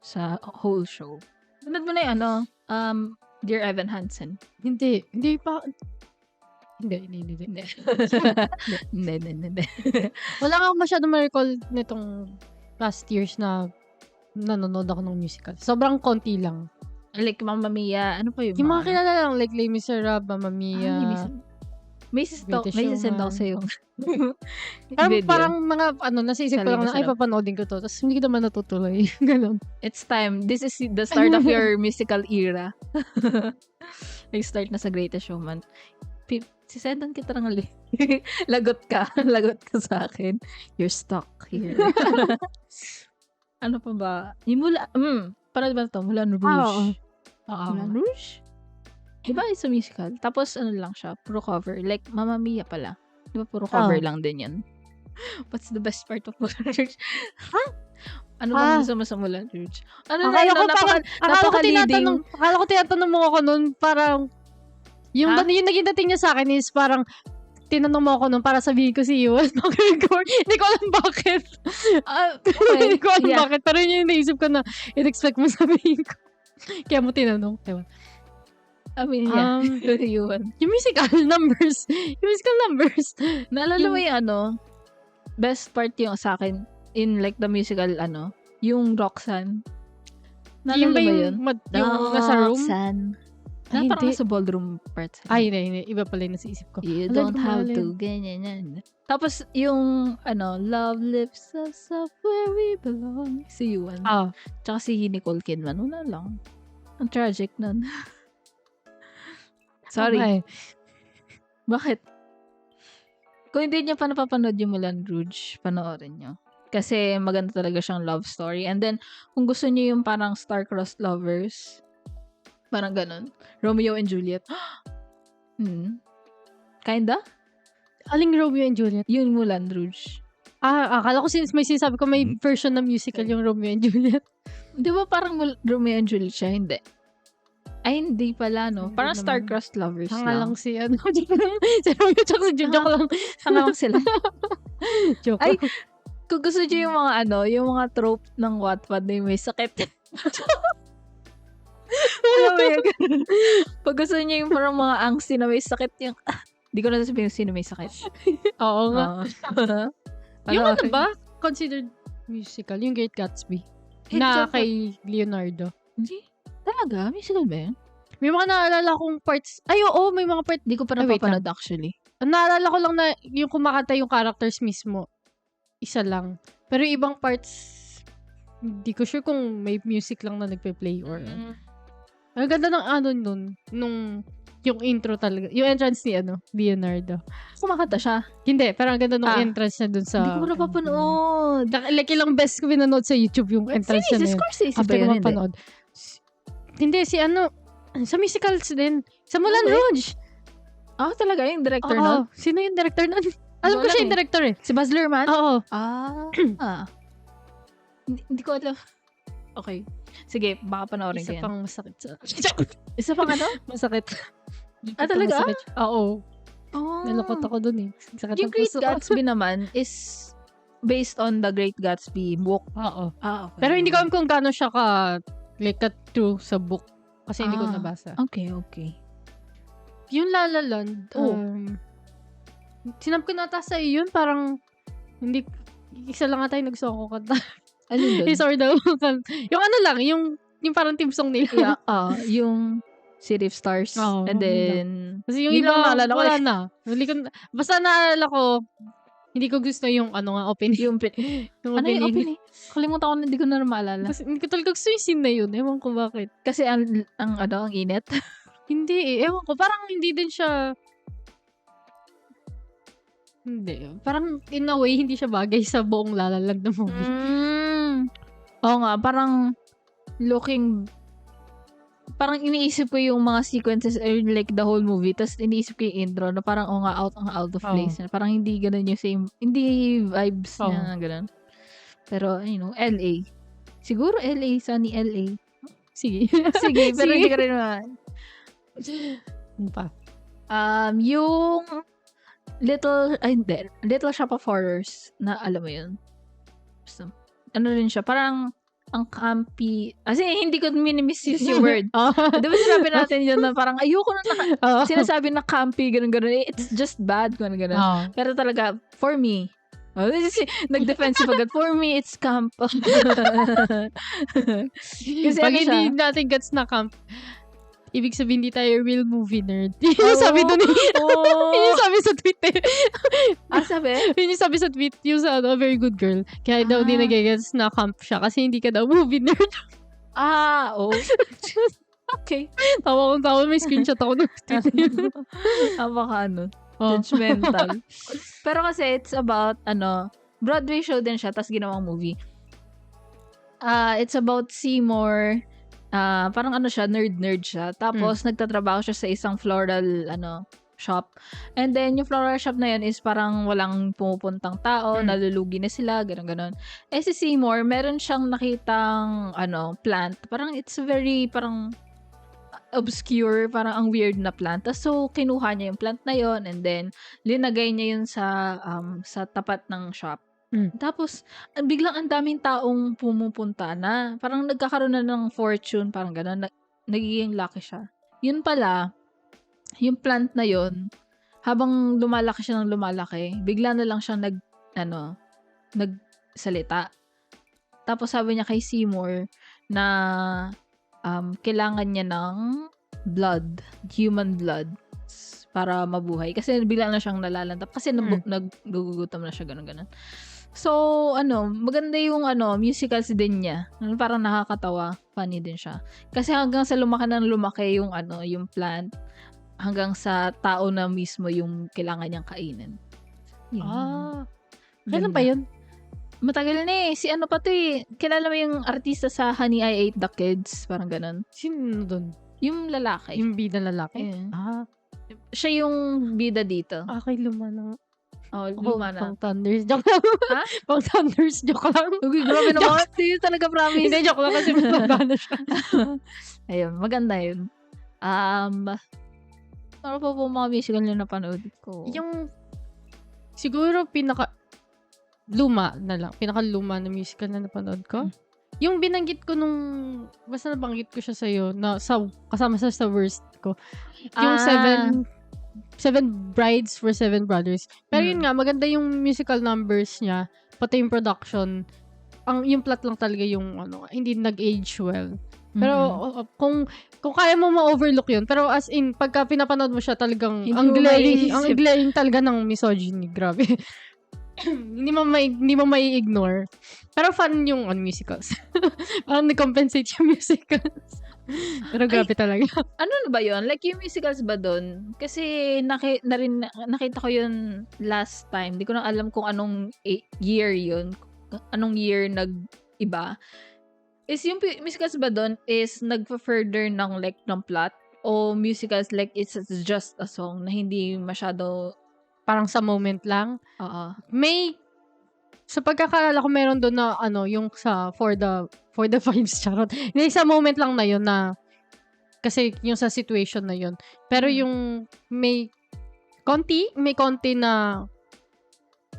Speaker 2: sa whole show. Sunod mo na yung Dear Evan Hansen.
Speaker 1: Hindi pa. Hindi.
Speaker 2: Hindi.
Speaker 1: Wala nga ako masyadong ma-recall nitong last years na nanonood ako ng musical. Sobrang konti lang.
Speaker 2: Like, Mamma Mia. Ano pa yung
Speaker 1: Yung mga kilala lang, like Les Miserables, Mamma Mia.
Speaker 2: May
Speaker 1: Greatest
Speaker 2: sisend ako
Speaker 1: Showman.
Speaker 2: sa'yo.
Speaker 1: Parang mga, nasa isip
Speaker 2: Sa
Speaker 1: ko lang na,
Speaker 2: Les
Speaker 1: ay, papanoodin ko to. Tapos hindi ko naman natutuloy. Ganon.
Speaker 2: It's time. This is the start of your musical era. Nag-start na sa Greatest Showman. Sisendan kita ng lagot ka sa akin. You're stuck here. Ano pa ba? Yung para ba ito? Moulin Rouge. Moulin Rouge? Diba sa musical? Tapos ano lang siya, puro cover. Like, Mamma Mia pala. Diba puro cover lang din yan? What's the best part of Moulin Rouge? Ano bang gusto mo sa Moulin Rouge?
Speaker 1: Akala ko tinatanong mo ako nun, parang, yung naging dating niya sa akin is parang, tinanong mo ako nun para sabihin ko si Ewan McGregor. Hindi ko alam bakit. Hindi ko alam bakit. Pero yun yung naisip ko na, in-expect mo sabihin ko. Kaya mo tinanong. Ewan.
Speaker 2: Ewan.
Speaker 1: Yung musical numbers.
Speaker 2: Naalala mo yung best part yung sa akin in like the musical yung Roxanne. Naalala mo yun?
Speaker 1: Yung nasa room?
Speaker 2: Roxanne.
Speaker 1: Ay,
Speaker 2: parang
Speaker 1: hindi.
Speaker 2: sa ballroom parts.
Speaker 1: Ay, hindi. Iba pala yung nasa isip ko.
Speaker 2: You don't have to, ganyan. Tapos, yung, Love lifts us up where we belong. Si Yuan. Tsaka si Nicole Kidman. Wala lang. Ang tragic nun. Sorry.
Speaker 1: Okay.
Speaker 2: Bakit? Kung hindi niyo pa napapanood yung Moulin Rouge, panoorin niyo. Kasi maganda talaga siyang love story. And then, kung gusto niyo yung parang star-crossed lovers, parang ganun. Romeo and Juliet. Kinda?
Speaker 1: Aling Romeo and Juliet?
Speaker 2: Yung Moulin Rouge.
Speaker 1: Akala ko may sinasabi ko may version na musical yung Romeo and Juliet.
Speaker 2: Di ba parang Romeo and Juliet siya? Hindi. Ay, hindi pala, no?
Speaker 1: Hindi
Speaker 2: Parang
Speaker 1: naman.
Speaker 2: star-crossed lovers
Speaker 1: Tanga
Speaker 2: lang.
Speaker 1: lang si si Romeo tsaka si Juliet. Joke lang.
Speaker 2: Tanga lang sila.
Speaker 1: Joke
Speaker 2: Ay,
Speaker 1: lang.
Speaker 2: kung gusto niyo yung mga yung mga trope ng Wattpad na yung may sakit. Alam mo yun? Pag gusto niyo yung parang mga angsty na may sakit yung hindi ko na sasabihin sino may sakit.
Speaker 1: Oo nga. Yung
Speaker 2: Ano
Speaker 1: ba? Considered musical. Yung Great Gatsby.
Speaker 2: It's
Speaker 1: Na
Speaker 2: a-
Speaker 1: kay Leonardo.
Speaker 2: Hindi. Talaga? Musical ba yun?
Speaker 1: May mga naalala kong parts. Ay, oo. May mga parts.
Speaker 2: Hindi ko pa
Speaker 1: Ay, wait
Speaker 2: napapanood actually.
Speaker 1: Naalala ko lang na yung kumakanta yung characters mismo. Isa lang. Pero yung ibang parts, hindi ko sure kung may music lang na nagpe-play or ang ganda ng nun. Nung yung intro talaga. Yung entrance ni Leonardo.
Speaker 2: Kumakanta siya.
Speaker 1: Hindi, pero ang ganda nung entrance niya dun sa...
Speaker 2: Hindi ko pa napapanood.
Speaker 1: Like ilang beses ko pinanood sa YouTube yung entrance
Speaker 2: Si
Speaker 1: niya na yun.
Speaker 2: Scorsese ba
Speaker 1: After
Speaker 2: yun?
Speaker 1: ko
Speaker 2: Hindi.
Speaker 1: mapanood. Hindi, sa musicals din. Sa Moulin Rouge.
Speaker 2: Talaga? Yung director
Speaker 1: Oo.
Speaker 2: nun?
Speaker 1: Sino yung director nun? Alam ko
Speaker 2: Wala
Speaker 1: siya yung
Speaker 2: eh.
Speaker 1: director eh.
Speaker 2: Si Baz Luhrmann?
Speaker 1: Oo.
Speaker 2: Hindi ko alam. Okay. Sige, baka panoorin ko
Speaker 1: Isa
Speaker 2: yan.
Speaker 1: pang masakit sa...
Speaker 2: Isa pang ano?
Speaker 1: Masakit.
Speaker 2: Talaga?
Speaker 1: Masakit. Oo.
Speaker 2: Oh.
Speaker 1: Nalakot ako dun eh. Sakit
Speaker 2: Yung
Speaker 1: ng
Speaker 2: Great
Speaker 1: puso.
Speaker 2: Gatsby naman is based on the Great Gatsby book.
Speaker 1: Oo.
Speaker 2: Okay.
Speaker 1: Pero hindi ko alam kung gaano siya true sa book. Kasi hindi ko nabasa.
Speaker 2: Okay.
Speaker 1: Yung La La Land, sinab ko nata sa yun, parang, hindi, isa lang nga tayo nagsuko ko kanta.
Speaker 2: Ano yun?
Speaker 1: His or the yung lang, yung parang team song nila.
Speaker 2: Yeah, yung City of Stars.
Speaker 1: Oo,
Speaker 2: And then,
Speaker 1: Kasi yung
Speaker 2: yun
Speaker 1: iba,
Speaker 2: lang naalala ko
Speaker 1: wala
Speaker 2: eh.
Speaker 1: na. Basta naalala ko, hindi ko gusto yung opening.
Speaker 2: yung opening? Kalimutan ko na, hindi ko na maalala.
Speaker 1: Kasi hindi ko talaga gusto yung scene na yun. Ewan ko bakit.
Speaker 2: Kasi ang init.
Speaker 1: Hindi eh. Ewan ko. Parang hindi din siya... Hindi. Parang in a way, hindi siya bagay sa buong La La Land na movie.
Speaker 2: Oo nga, parang parang iniisip ko yung mga sequences like the whole movie, tapos iniisip ko yung intro na parang out of place. Parang hindi ganun yung same, hindi vibes niya, ganun. Pero, LA. Siguro LA, sunny LA.
Speaker 1: Sige.
Speaker 2: Sige, pero hindi ka rin naman.
Speaker 1: Ano pa?
Speaker 2: Yung Little Shop of Horrors na alam mo yun. Basta, ano rin siya, parang ang campy. Kasi hindi ko mini-misuse yung word. Di ba sinabi natin yun na parang ayoko na sinasabi na campy, ganun. It's just bad, ganun. Pero talaga, for me, nag-defensive agad. For me, it's camp. Kasi
Speaker 1: Pag
Speaker 2: ano siya?
Speaker 1: hindi natin gets na camp, ibig sabihin hindi tayo real movie nerd. Yun yung sabi doon eh. Yun yung sabi sa tweet eh.
Speaker 2: Sabi?
Speaker 1: Yun yung sabi sa tweet, yung sa Very Good Girl. Kaya daw di nagigets na camp siya kasi hindi ka daw movie nerd.
Speaker 2: Okay.
Speaker 1: Tawa kong tawa, may screenshot ako ng tweet na yun.
Speaker 2: Baka judgmental. Pero kasi it's about, Broadway show din siya, tas ginawang movie. It's about Seymour. Parang siya, nerd siya. Tapos, nagtatrabaho siya sa isang floral, shop. And then, yung floral shop na yun is parang walang pumupuntang tao, nalulugi na sila, gano'n. Eh, si Seymour, meron siyang nakitang, plant. Parang, it's very, parang, obscure, parang ang weird na plant. So, kinuha niya yung plant na yon and then, linagay niya yun sa tapat ng shop. Tapos, biglang ang daming taong pumupunta na. Parang nagkakaroon na ng fortune, parang gano'n. Nagiging lucky siya. Yun pala, yung plant na yun, habang lumalaki siya ng lumalaki, bigla na lang siyang nagsalita. Tapos sabi niya kay Seymour na kailangan niya ng blood, human blood, para mabuhay. Kasi bigla na siyang nalalantap. Kasi nagugutom na siya, gano'n. So, maganda yung musicals din niya. Parang nakakatawa, funny din siya. Kasi hanggang sa lumaki yung yung plant, hanggang sa tao na mismo yung kailangan niyang kainin.
Speaker 1: Kailan pa yun?
Speaker 2: Matagal na eh. Si pa to eh. Kilala mo yung artista sa Honey, I Ate the Kids? Parang ganun.
Speaker 1: Sino doon?
Speaker 2: Yung lalaki.
Speaker 1: Yung bida lalaki?
Speaker 2: Yeah. Siya yung bida dito.
Speaker 1: Okay, luma na.
Speaker 2: Luma na.
Speaker 1: Pang Thunders. Joke lang. Ha? Pang Thunders. Joke lang.
Speaker 2: Okay, grabe naman. Hindi talaga promise.
Speaker 1: Hindi, joke lang kasi matanda na siya.
Speaker 2: Ayun, maganda yun. Ano pa po mga musical na napanood ko?
Speaker 1: Yung, siguro luma na lang. Pinaka-luma na musical na napanood ko. Yung binanggit ko basta nabanggit ko siya sa'yo, kasama sa worst ko. Yung Seven Brides for Seven Brothers. Pero yun nga, maganda yung musical numbers niya, pati yung production. Yung plot lang talaga yung, hindi nag-age well. Pero, kung kaya mo ma-overlook yun, pero as in, pagka pinapanood mo siya, talagang, ang glaring talaga ng misogyny. Grabe. hindi mo mai-ignore. Pero fun yung musicals. Parang nag-compensate yung musicals. Pero grabe talaga.
Speaker 2: Ano na ba yun? Like, yung musicals ba dun? Kasi nakita ko yun last time. Di ko na alam kung anong year yun. Anong year nag-iba. Is yung musicals ba dun is nagpa-further ng plot? O musicals like it's just a song na hindi masyado
Speaker 1: parang sa moment lang.
Speaker 2: May
Speaker 1: sa pagkakaalala ko meron doon na yung sa for the vibes charot. Hindi sa moment lang na yun na kasi yung sa situation na yun. Pero yung may konti na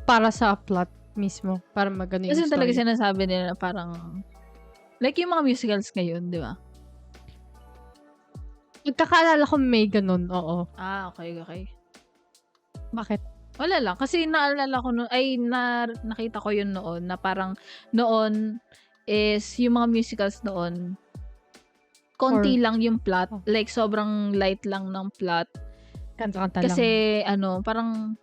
Speaker 1: para sa plot mismo, para magano yung
Speaker 2: kasi
Speaker 1: story.
Speaker 2: Talaga sinasabi nila na parang like yung mga musicals ngayon, di ba?
Speaker 1: Pagkakaalala ko may ganun, oo.
Speaker 2: Okay.
Speaker 1: Bakit?
Speaker 2: Wala lang. Kasi naalala ko nakita ko yun noon na parang noon is yung mga musicals noon konti lang yung plot. Like, sobrang light lang ng plot.
Speaker 1: Kanta-kanta lang.
Speaker 2: Kasi, parang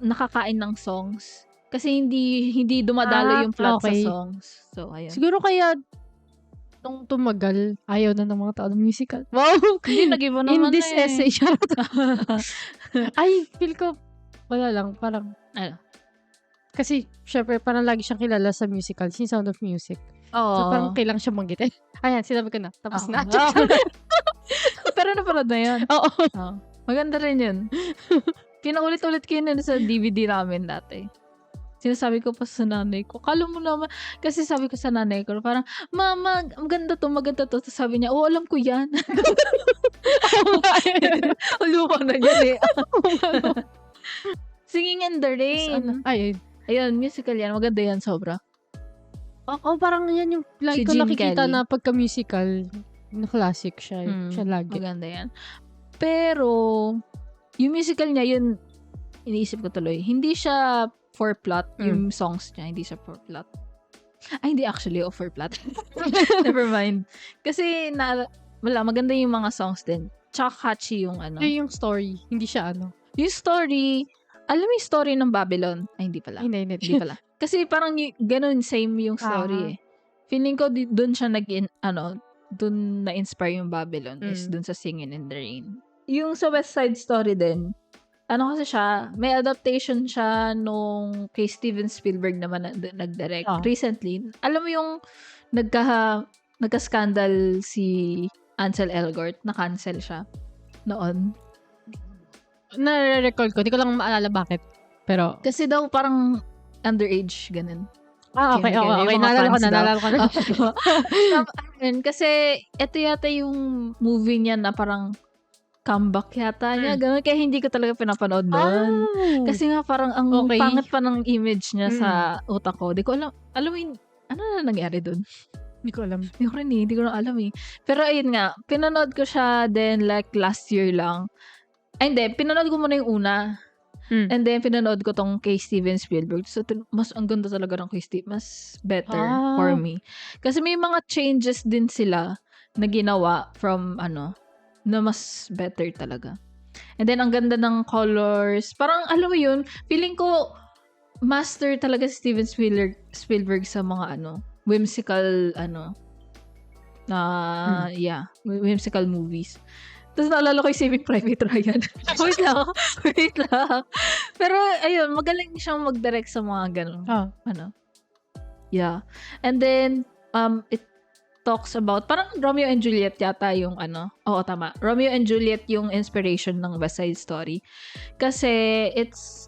Speaker 2: nakakain ng songs. Kasi hindi dumadalo yung plot sa songs. So, ayun.
Speaker 1: Siguro kaya nung tumagal, ayaw na ng mga tao ng musical. Wow!
Speaker 2: Hindi, nag-iba naman
Speaker 1: in this essay, ay, feel ko, wala lang, parang, kasi, syempre, parang lagi siyang kilala sa musical, yung Sound of Music. So, parang kailangan siya manggit. Ayan, sinabi ko na. Tapos na.
Speaker 2: Pero napanood na yun.
Speaker 1: Oo.
Speaker 2: Maganda rin yun. Pinaulit-ulit ko yun sa DVD namin dati. Sinasabi ko pa sa nanay ko, kala mo naman, kasi sabi ko sa nanay ko, parang, Mama, maganda to. Tapos sabi niya, alam ko yan. Luma na yan eh. Singing in the Rain.
Speaker 1: Ay,
Speaker 2: Ayun, musical yan. Maganda yan, sobra.
Speaker 1: parang yan yung lagi
Speaker 2: Si
Speaker 1: ko
Speaker 2: Gene
Speaker 1: nakikita
Speaker 2: Kelly.
Speaker 1: na pagka-musical, na classic siya. Siya lagi.
Speaker 2: Maganda yan. Pero, yung musical niya, yun, iniisip ko tuloy, hindi siya for plot, yung songs niya, hindi siya for plot. Ay, hindi actually, for plot. Never mind. Kasi, wala, maganda yung mga songs din. Tsaka catchy yung ano.
Speaker 1: Yung story, hindi siya
Speaker 2: Yung story, alam mo yung story ng Babylon? Ay, hindi pala.
Speaker 1: Hindi.
Speaker 2: Hindi pala. Kasi parang ganun, same yung story eh. Feeling ko, dun siya dun na-inspire yung Babylon is dun sa Singing in the Rain. Yung sa West Side Story din, kasi siya, may adaptation siya nung kay Steven Spielberg naman na nag-direct recently. Alam mo yung nagka-scandal si Ansel Elgort, na-cancel siya noon.
Speaker 1: Na-recall ko. Di ko lang maalala bakit. Pero,
Speaker 2: Kasi daw parang underage, ganun.
Speaker 1: okay.
Speaker 2: Yung mga
Speaker 1: Naalala ko
Speaker 2: fans
Speaker 1: na.
Speaker 2: daw.
Speaker 1: Naalala ko na.
Speaker 2: Kasi ito yata yung movie niya na parang comeback yata niya. Ganun. Kaya hindi ko talaga pinapanood noon. Kasi nga parang ang
Speaker 1: Okay.
Speaker 2: pangit pa ng image niya sa utak ko. Di ko alam. Alam mo yun, ano na nangyari doon?
Speaker 1: Hindi ko alam.
Speaker 2: Hindi ko na alam eh. Pero ayun nga, pinanood ko siya then like last year lang. Ay hindi, pinanood ko muna yung una. And then, pinanood ko tong kay Steven Spielberg. So, mas ang ganda talaga ng kay Steve. Mas better for me. Kasi may mga changes din sila na ginawa from, na mas better talaga. And then, ang ganda ng colors. Parang, alam mo yun, feeling ko, master talaga si Steven Spielberg sa mga, whimsical, whimsical movies. Tapos naalala ko yung Saving Private Ryan. Wait lang. Pero, ayun, magaling siyang mag-direct sa mga ganun. Yeah. And then, it talks about, parang Romeo and Juliet yata yung oo, tama. Romeo and Juliet yung inspiration ng West Side Story. Kasi, it's,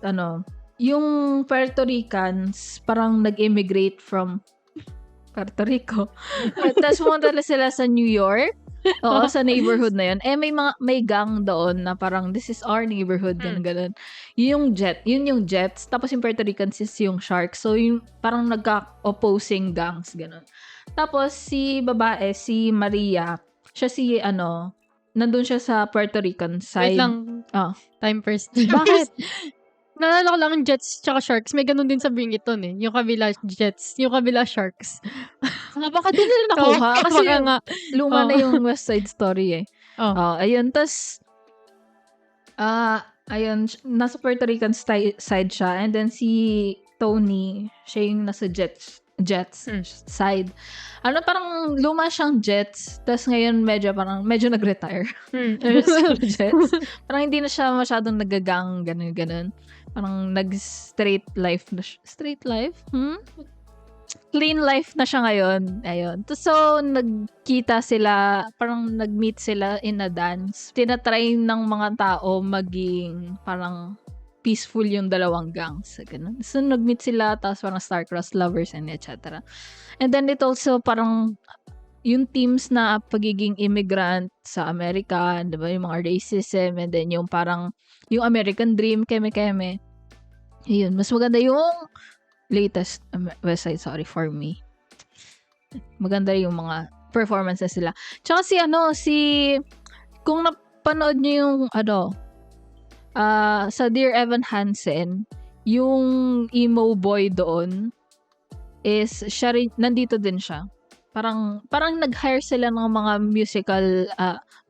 Speaker 2: yung Puerto Ricans, parang nag-immigrate from Puerto Rico. Tapos pumunta sila sa New York. Oo, sa neighborhood na yun. May gang doon na parang, this is our neighborhood, ganun. Yun yung Jets. Tapos yung Puerto Ricans is yung Sharks. So, yung parang nagka-opposing gangs, ganun. Tapos, si babae, si Maria, siya nandun siya sa Puerto Rican side.
Speaker 1: Wait lang. Time first.
Speaker 2: Bakit?
Speaker 1: Naalala ko lang yung Jets tsaka Sharks. May ganun din sa Bington eh. Yung kabila Jets, yung kabila Sharks.
Speaker 2: Baka din nila nakuha. Kasi
Speaker 1: baka nga.
Speaker 2: luma na yung West Side Story eh. Ayun. Tas, ayun, nasa Puerto Rican side siya. And then si Tony, siya yung nasa Jets side. Parang luma siyang Jets. Tas ngayon medyo nag-retire. Jets. Parang hindi na siya masyadong nagagang, ganun. Parang nag-straight life na siya. Straight life? Clean life na siya ngayon. Ayun. So, nagkita sila, parang nag-meet sila in a dance. Tinatry ng mga tao maging parang peaceful yung dalawang gangs. Ganun. So, nag-meet sila, tapos parang star-crossed lovers and etc. And then, it also parang yung teams na pagiging immigrant sa Amerika, diba, yung mga racism, and then yung parang yung American dream, keme-keme. Yun, mas maganda yung latest West Side Story for me. Maganda yung mga performances sila. Tsaka kung napanood niyo yung sa Dear Evan Hansen, yung emo boy doon is siya rin, nandito din siya. Parang nag-hire sila ng mga musical,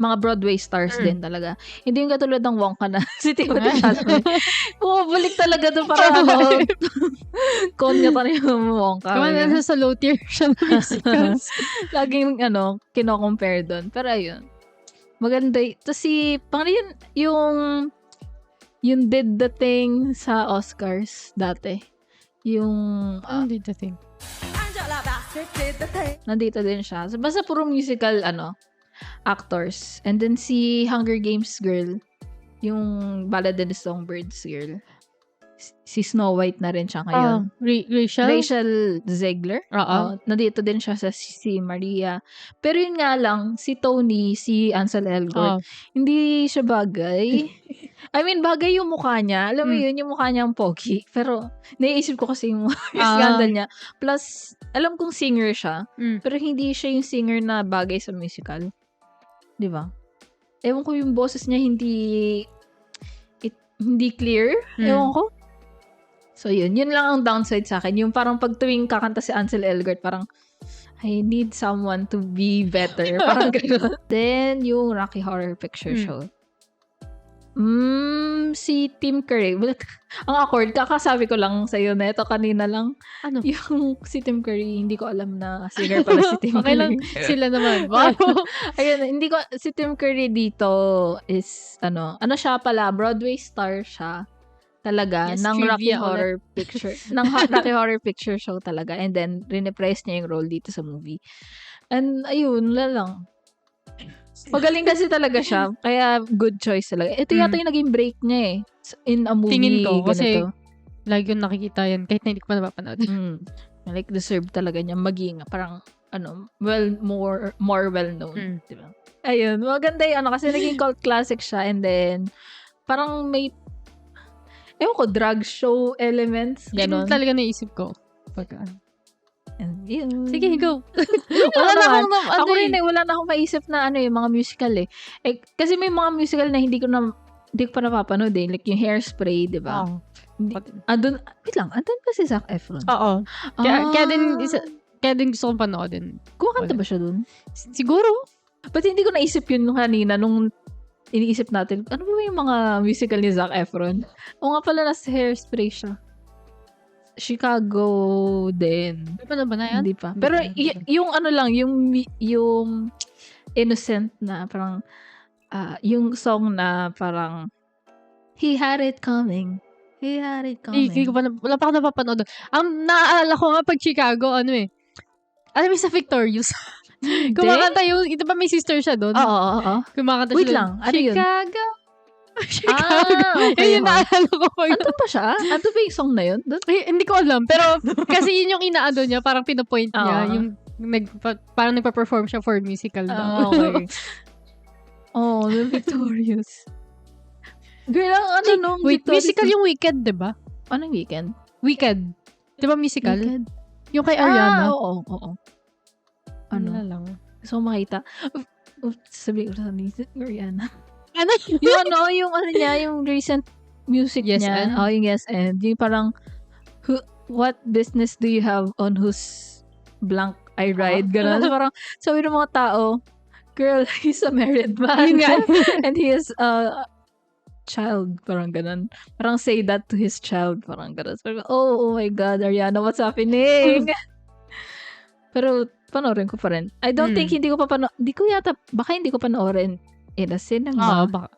Speaker 2: mga Broadway stars din talaga. Hindi yung katulad ng Wonka na si Timothée Chalamet. Bumabalik talaga doon para konya pa rin yung Wonka.
Speaker 1: Kama na sa low tier siya ng musicals.
Speaker 2: Laging, kino-compare doon. Pero ayun. Maganda. Tapos yung Did the Thing sa Oscars dati. Yung
Speaker 1: Did the Thing.
Speaker 2: Nandito din siya. So, basta puro musical, actors. And then si Hunger Games girl, yung Ballad of the Songbirds girl. si Snow White na rin siya ngayon.
Speaker 1: Rachel?
Speaker 2: Rachel Zegler.
Speaker 1: Oo.
Speaker 2: Nandito din siya sa si Maria. Pero yun nga lang, si Tony, si Ansel Elgort, hindi siya bagay. I mean, bagay yung mukha niya. Alam mo yun, yung mukha niya ang pogi. Pero, naiisip ko kasi yung scandal niya. Plus, alam kong singer siya. Pero hindi siya yung singer na bagay sa musical. Di ba? Ewan ko yung boses niya hindi clear. Ewan ko. So, yun lang ang downside sa akin. Yung parang pag tuwing kakanta si Ansel Elgort, parang, I need someone to be better. Parang gano'n. Then, yung Rocky Horror Picture Show. Si Tim Curry. Ang awkward. Kakasabi ko lang sa'yo na ito kanina lang.
Speaker 1: Ano?
Speaker 2: Yung si Tim Curry, hindi ko alam na singer pala si Tim
Speaker 1: Okay lang
Speaker 2: Curry.
Speaker 1: sila naman. Wow.
Speaker 2: Ayun, hindi ko, si Tim Curry dito is, ano siya pala, Broadway star siya. Talaga,
Speaker 1: Yes,
Speaker 2: ng Rocky
Speaker 1: trivia
Speaker 2: Horror Picture. ng Rocky Horror Picture Show talaga. And then, reprise niya yung role dito sa movie. And, ayun, lang. Magaling kasi talaga siya. Kaya, good choice talaga. Ito yata yung naging break niya eh. In a movie.
Speaker 1: Tingin ko, kasi
Speaker 2: ganito.
Speaker 1: lagi yung nakikita yan, kahit na hindi ko pa napapanood.
Speaker 2: Like, deserve talaga niya maging, parang, more well-known. Diba? Ayun, maganda yung kasi naging cult classic siya. And then, parang may ewan ko, drag show elements,
Speaker 1: Ganun.
Speaker 2: ganon.
Speaker 1: Yun talaga naisip ko. Sige, go.
Speaker 2: Wala na akong, ako rin wala na akong maisip na yung mga musical eh. Kasi may mga musical na hindi ko pa napapanood eh. Like yung Hairspray, di ba? Andun ba si Zac Efron?
Speaker 1: Oo. Kaya din gusto kong panoodin.
Speaker 2: Kumakanta ba siya dun?
Speaker 1: Siguro.
Speaker 2: But hindi ko naisip yun kanina nung iniisip natin, ano ba yung mga musical ni Zac Efron? O nga pala, nasa Hairspray siya. Chicago din.
Speaker 1: Ano ba na yan?
Speaker 2: Hindi pa. Pero yung yung innocent na parang, yung song na parang, He had it coming.
Speaker 1: Hindi ko pa, wala pa ako napapanood. Ang naaalala ko nga pag Chicago, alam mo sa Victorious. Kumakanta yung, ito pa may sister siya doon.
Speaker 2: Oo.
Speaker 1: Kumakanta
Speaker 2: Wait
Speaker 1: siya.
Speaker 2: lang, ano yun?
Speaker 1: Chicago.
Speaker 2: Okay.
Speaker 1: Yun yung naalala ko.
Speaker 2: Ano pa siya? Ano ba yung song na yun?
Speaker 1: Hindi ko alam. Pero, kasi yun yung inaano niya, parang pinapoint niya. Yung, parang nagpa-perform siya for musical daw.
Speaker 2: Okay. The Victorious. Girl, nung
Speaker 1: Wait,
Speaker 2: Victorious?
Speaker 1: musical yung Wicked, diba?
Speaker 2: Anong Weekend?
Speaker 1: Wicked. Diba musical?
Speaker 2: Wicked?
Speaker 1: Yung kay Ariana.
Speaker 2: Oo.
Speaker 1: Ano lang.
Speaker 2: Gusto ko makita. Sabi ko sa Ariana.
Speaker 1: Ano?
Speaker 2: yung niya, yung recent music
Speaker 1: Yes,
Speaker 2: niya.
Speaker 1: and?
Speaker 2: Yung Yes and. Yung parang, what business do you have on whose blank I ride? Ganun. So, parang, sabi ng mga tao, girl, he's a married man. And he is a child. Parang ganun. Parang say that to his child. Parang ganun. So, oh my God, Ariana, what's happening? Pero, panoorin ko pa rin. I don't think hindi ko baka hindi ko panoorin in a cinema.
Speaker 1: Baka.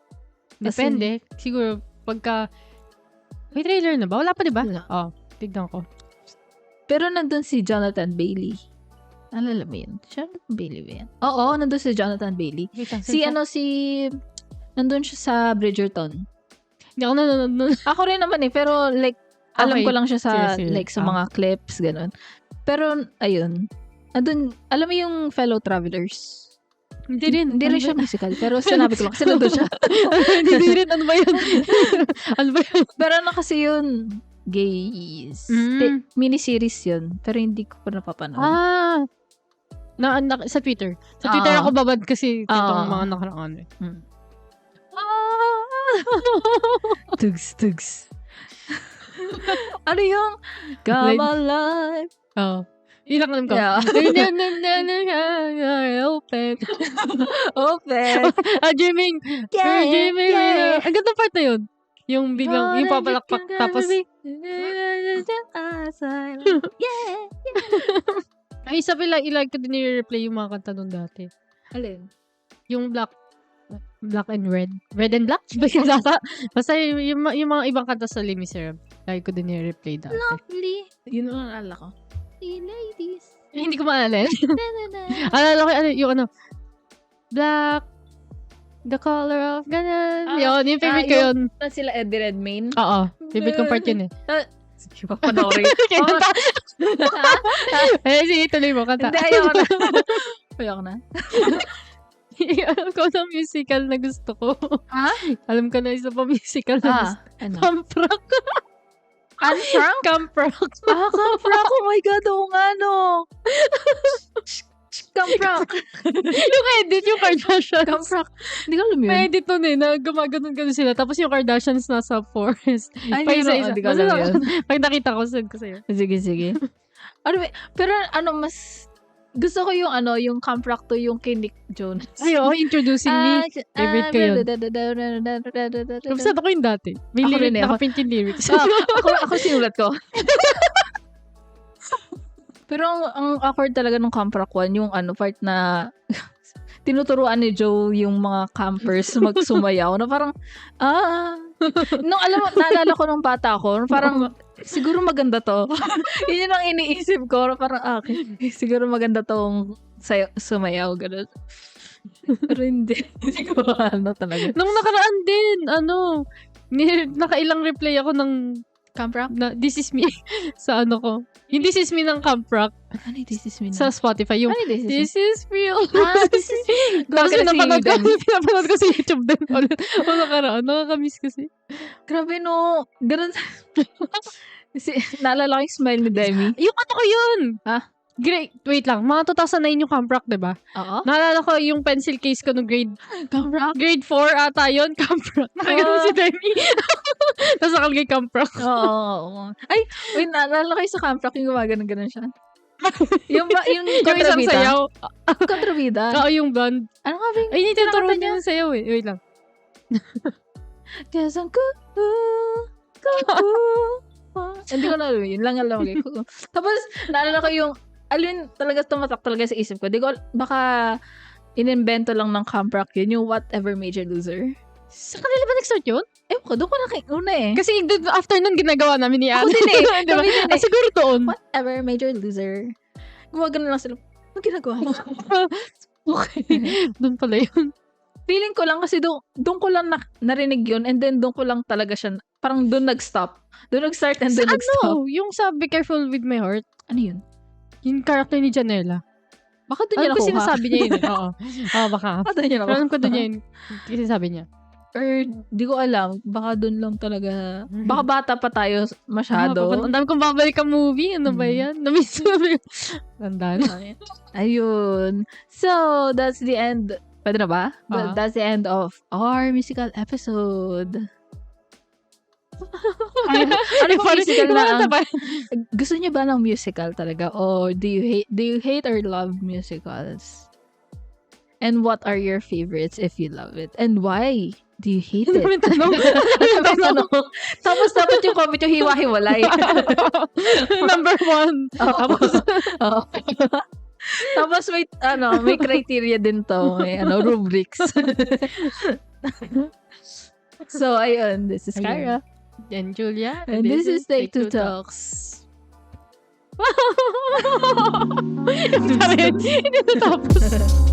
Speaker 1: Depende. Siguro, pagka, may trailer na ba? Wala pa, diba?
Speaker 2: Wala.
Speaker 1: Tignan ko.
Speaker 2: Pero nandun si Jonathan Bailey. Alala mo yun? Jonathan Bailey ba yan? Oo, nandun si Jonathan Bailey. Nandun siya sa Bridgerton.
Speaker 1: Hindi ako nanonood.
Speaker 2: Ako rin naman pero like, alam ko lang siya sa,
Speaker 1: Sige.
Speaker 2: like, sa mga clips, gano'n. Pero, ayun. Andun, alam mo yung Fellow Travelers? Hindi rin siya musical. Pero sinabi ko lang, kasi nandun siya.
Speaker 1: Hindi rin. Ano ba yun?
Speaker 2: Pero kasi yun, gays. Miniseries yun. Pero hindi ko pa napapanood.
Speaker 1: Sa Twitter. Sa Twitter ako babad kasi itong mga nakaraan.
Speaker 2: Tugs. Ano yung Come Alive?
Speaker 1: Yun lang alam ko.
Speaker 2: Open.
Speaker 1: Dreaming.
Speaker 2: Yeah.
Speaker 1: Ang ganda part na yun. Yung biglang, yung papalakpak. Tapos, ay, isa pala, ilike ko din i-replay yung mga kanta nun dati.
Speaker 2: Alin?
Speaker 1: Yung black and red. Red and black? Basta yung mga ibang kanta sa Les Miserables. Like ko din i-replay dati.
Speaker 2: Lovely. Yun ang naalala ko. Ladies.
Speaker 1: Hindi ko maalala. Alala ko yung black The color of ganun.
Speaker 2: Ah,
Speaker 1: Yun, yung favorite ko yun.
Speaker 2: Na sila Eddie Redmayne.
Speaker 1: Oo, favorite kong part yun eh.
Speaker 2: Sige pa, panoorin.
Speaker 1: Kanta. Sige, tuloy mo, kanta.
Speaker 2: Hindi, ayoko na. Ayoko na.
Speaker 1: Alam ko na musical na gusto ko.
Speaker 2: Ha?
Speaker 1: Alam ko na isa pa musical na gusto.
Speaker 2: Ano?
Speaker 1: Camp Rock.
Speaker 2: Anne Frank?
Speaker 1: Camp Rock.
Speaker 2: Camp Rock. Oh my God, oo nga, no. Camp Rock.
Speaker 1: Yung edit, yung Kardashians.
Speaker 2: Camp Rock. Hindi ko alam yun.
Speaker 1: May edit nun eh, na gumaganon-ganon sila. Tapos yung Kardashians nasa forest.
Speaker 2: Ay,
Speaker 1: Pa isa-isa.
Speaker 2: hindi ko alam yun.
Speaker 1: Pag nakita ko, send ko sa'yo.
Speaker 2: Sige. Pero mas gusto ko yung yung Camp Rock to yung kay Nick Jonas.
Speaker 1: Ay, introducing me. Favorite ko yun. Kabisado ko yung dati. May
Speaker 2: Ako
Speaker 1: lyric,
Speaker 2: rin eh.
Speaker 1: nakaprint yung lyrics.
Speaker 2: Ako sinulat ko. Pero ang awkward talaga nung Camp Rock 1, yung part na tinuturuan ni Joe yung mga campers magsumayaw na parang, nung alam mo, naalala ko nung bata ko, parang, siguro maganda to. Yun yung ang iniisip ko, parang, okay, siguro maganda tong sumayaw, gano'n. Pero hindi ko talaga.
Speaker 1: Nung nakaraan din, nakailang reply ako ng
Speaker 2: Camp Rock?
Speaker 1: na This Is Me sa ko. Yung This Is Me ng Camp Rock
Speaker 2: Ano yung This Is Me?
Speaker 1: sa Spotify. Yung
Speaker 2: This Is Me?
Speaker 1: This Is Real.
Speaker 2: This Is Me.
Speaker 1: Tapos pinapanood ko sa YouTube din ulit. O nakaraan. Nakakamiss kasi.
Speaker 2: Grabe no. Ganun. Naalala ko yung smile ni Demi.
Speaker 1: Yung ko yun!
Speaker 2: Ha?
Speaker 1: Wait lang. Mga 2009 yung Camp Rock, diba?
Speaker 2: Oo.
Speaker 1: Naalala ko yung pencil case ko nung grade
Speaker 2: Camp Rock?
Speaker 1: grade 4 ata yun. Camp Rock. Nakaganon si Demi. Tapos nakalagay Camp Rock.
Speaker 2: Oo. Ay, wait, naalala ko yung sa Camp Rock yung gumagano siya. yung
Speaker 1: Yung isang
Speaker 2: kontrabida.
Speaker 1: sayaw.
Speaker 2: Kontrabida.
Speaker 1: Oo, yung band.
Speaker 2: Ano nga ba yung
Speaker 1: Ay, hindi tinuturo
Speaker 2: kinakanta
Speaker 1: niya yung sayaw eh. Wait lang.
Speaker 2: Kasi ang hindi ko na alam yun. Lang alam ko. Tapos, naalala ko yung alin talaga tumatak talaga sa isip ko. Di ko, baka inimbento lang ng Camp Rock yun, yung Whatever Made You Loser.
Speaker 1: Sa kanila ba nag-start yun?
Speaker 2: Ewan ko, doon ko una eh.
Speaker 1: Kasi after nun, ginagawa namin ni Anne.
Speaker 2: Ako din eh.
Speaker 1: Diba?
Speaker 2: Kami din eh.
Speaker 1: Siguro doon.
Speaker 2: Whatever Made You Loser. Gumagano lang sila. Ano ginagawa mo?
Speaker 1: Okay. Doon pala yun.
Speaker 2: Feeling ko lang kasi doon ko lang narinig yun and then doon ko lang talaga siya, parang doon nag-stop. Doon nag-start and doon nag-stop.
Speaker 1: Yung sa Be Careful With My Heart.
Speaker 2: Ano yun?
Speaker 1: Yung character ni Janela.
Speaker 2: Baka doon niya
Speaker 1: Alam ko
Speaker 2: nakuha.
Speaker 1: sinasabi niya yun. Oo. Oo, baka.
Speaker 2: Baka doon niya nakuha.
Speaker 1: Alam ko doon niya yun. Sinasabi niya.
Speaker 2: Or, di ko alam. Baka doon lang talaga. Baka bata pa tayo masyado.
Speaker 1: Ang dami kong babalik ang movie. Ano ba yan? Namiss mo ba yun? Tandaan.
Speaker 2: Ayun. So, that's the end. Pwede na ba? That's the end of our musical episode. Ano yung musical na gusto niyo ba ng musical talaga? Or do you hate or love musicals? And what are your favorites if you love it? And why do you hate it? Tapos dapat yung comment yung hiwa-hiwalay.
Speaker 1: Number 1.
Speaker 2: Tapos may criteria din to. May rubrics. So, ayun. This is Kyra.
Speaker 1: And Julia.
Speaker 2: And this is Take Two Talks.
Speaker 1: Hindi na tapos.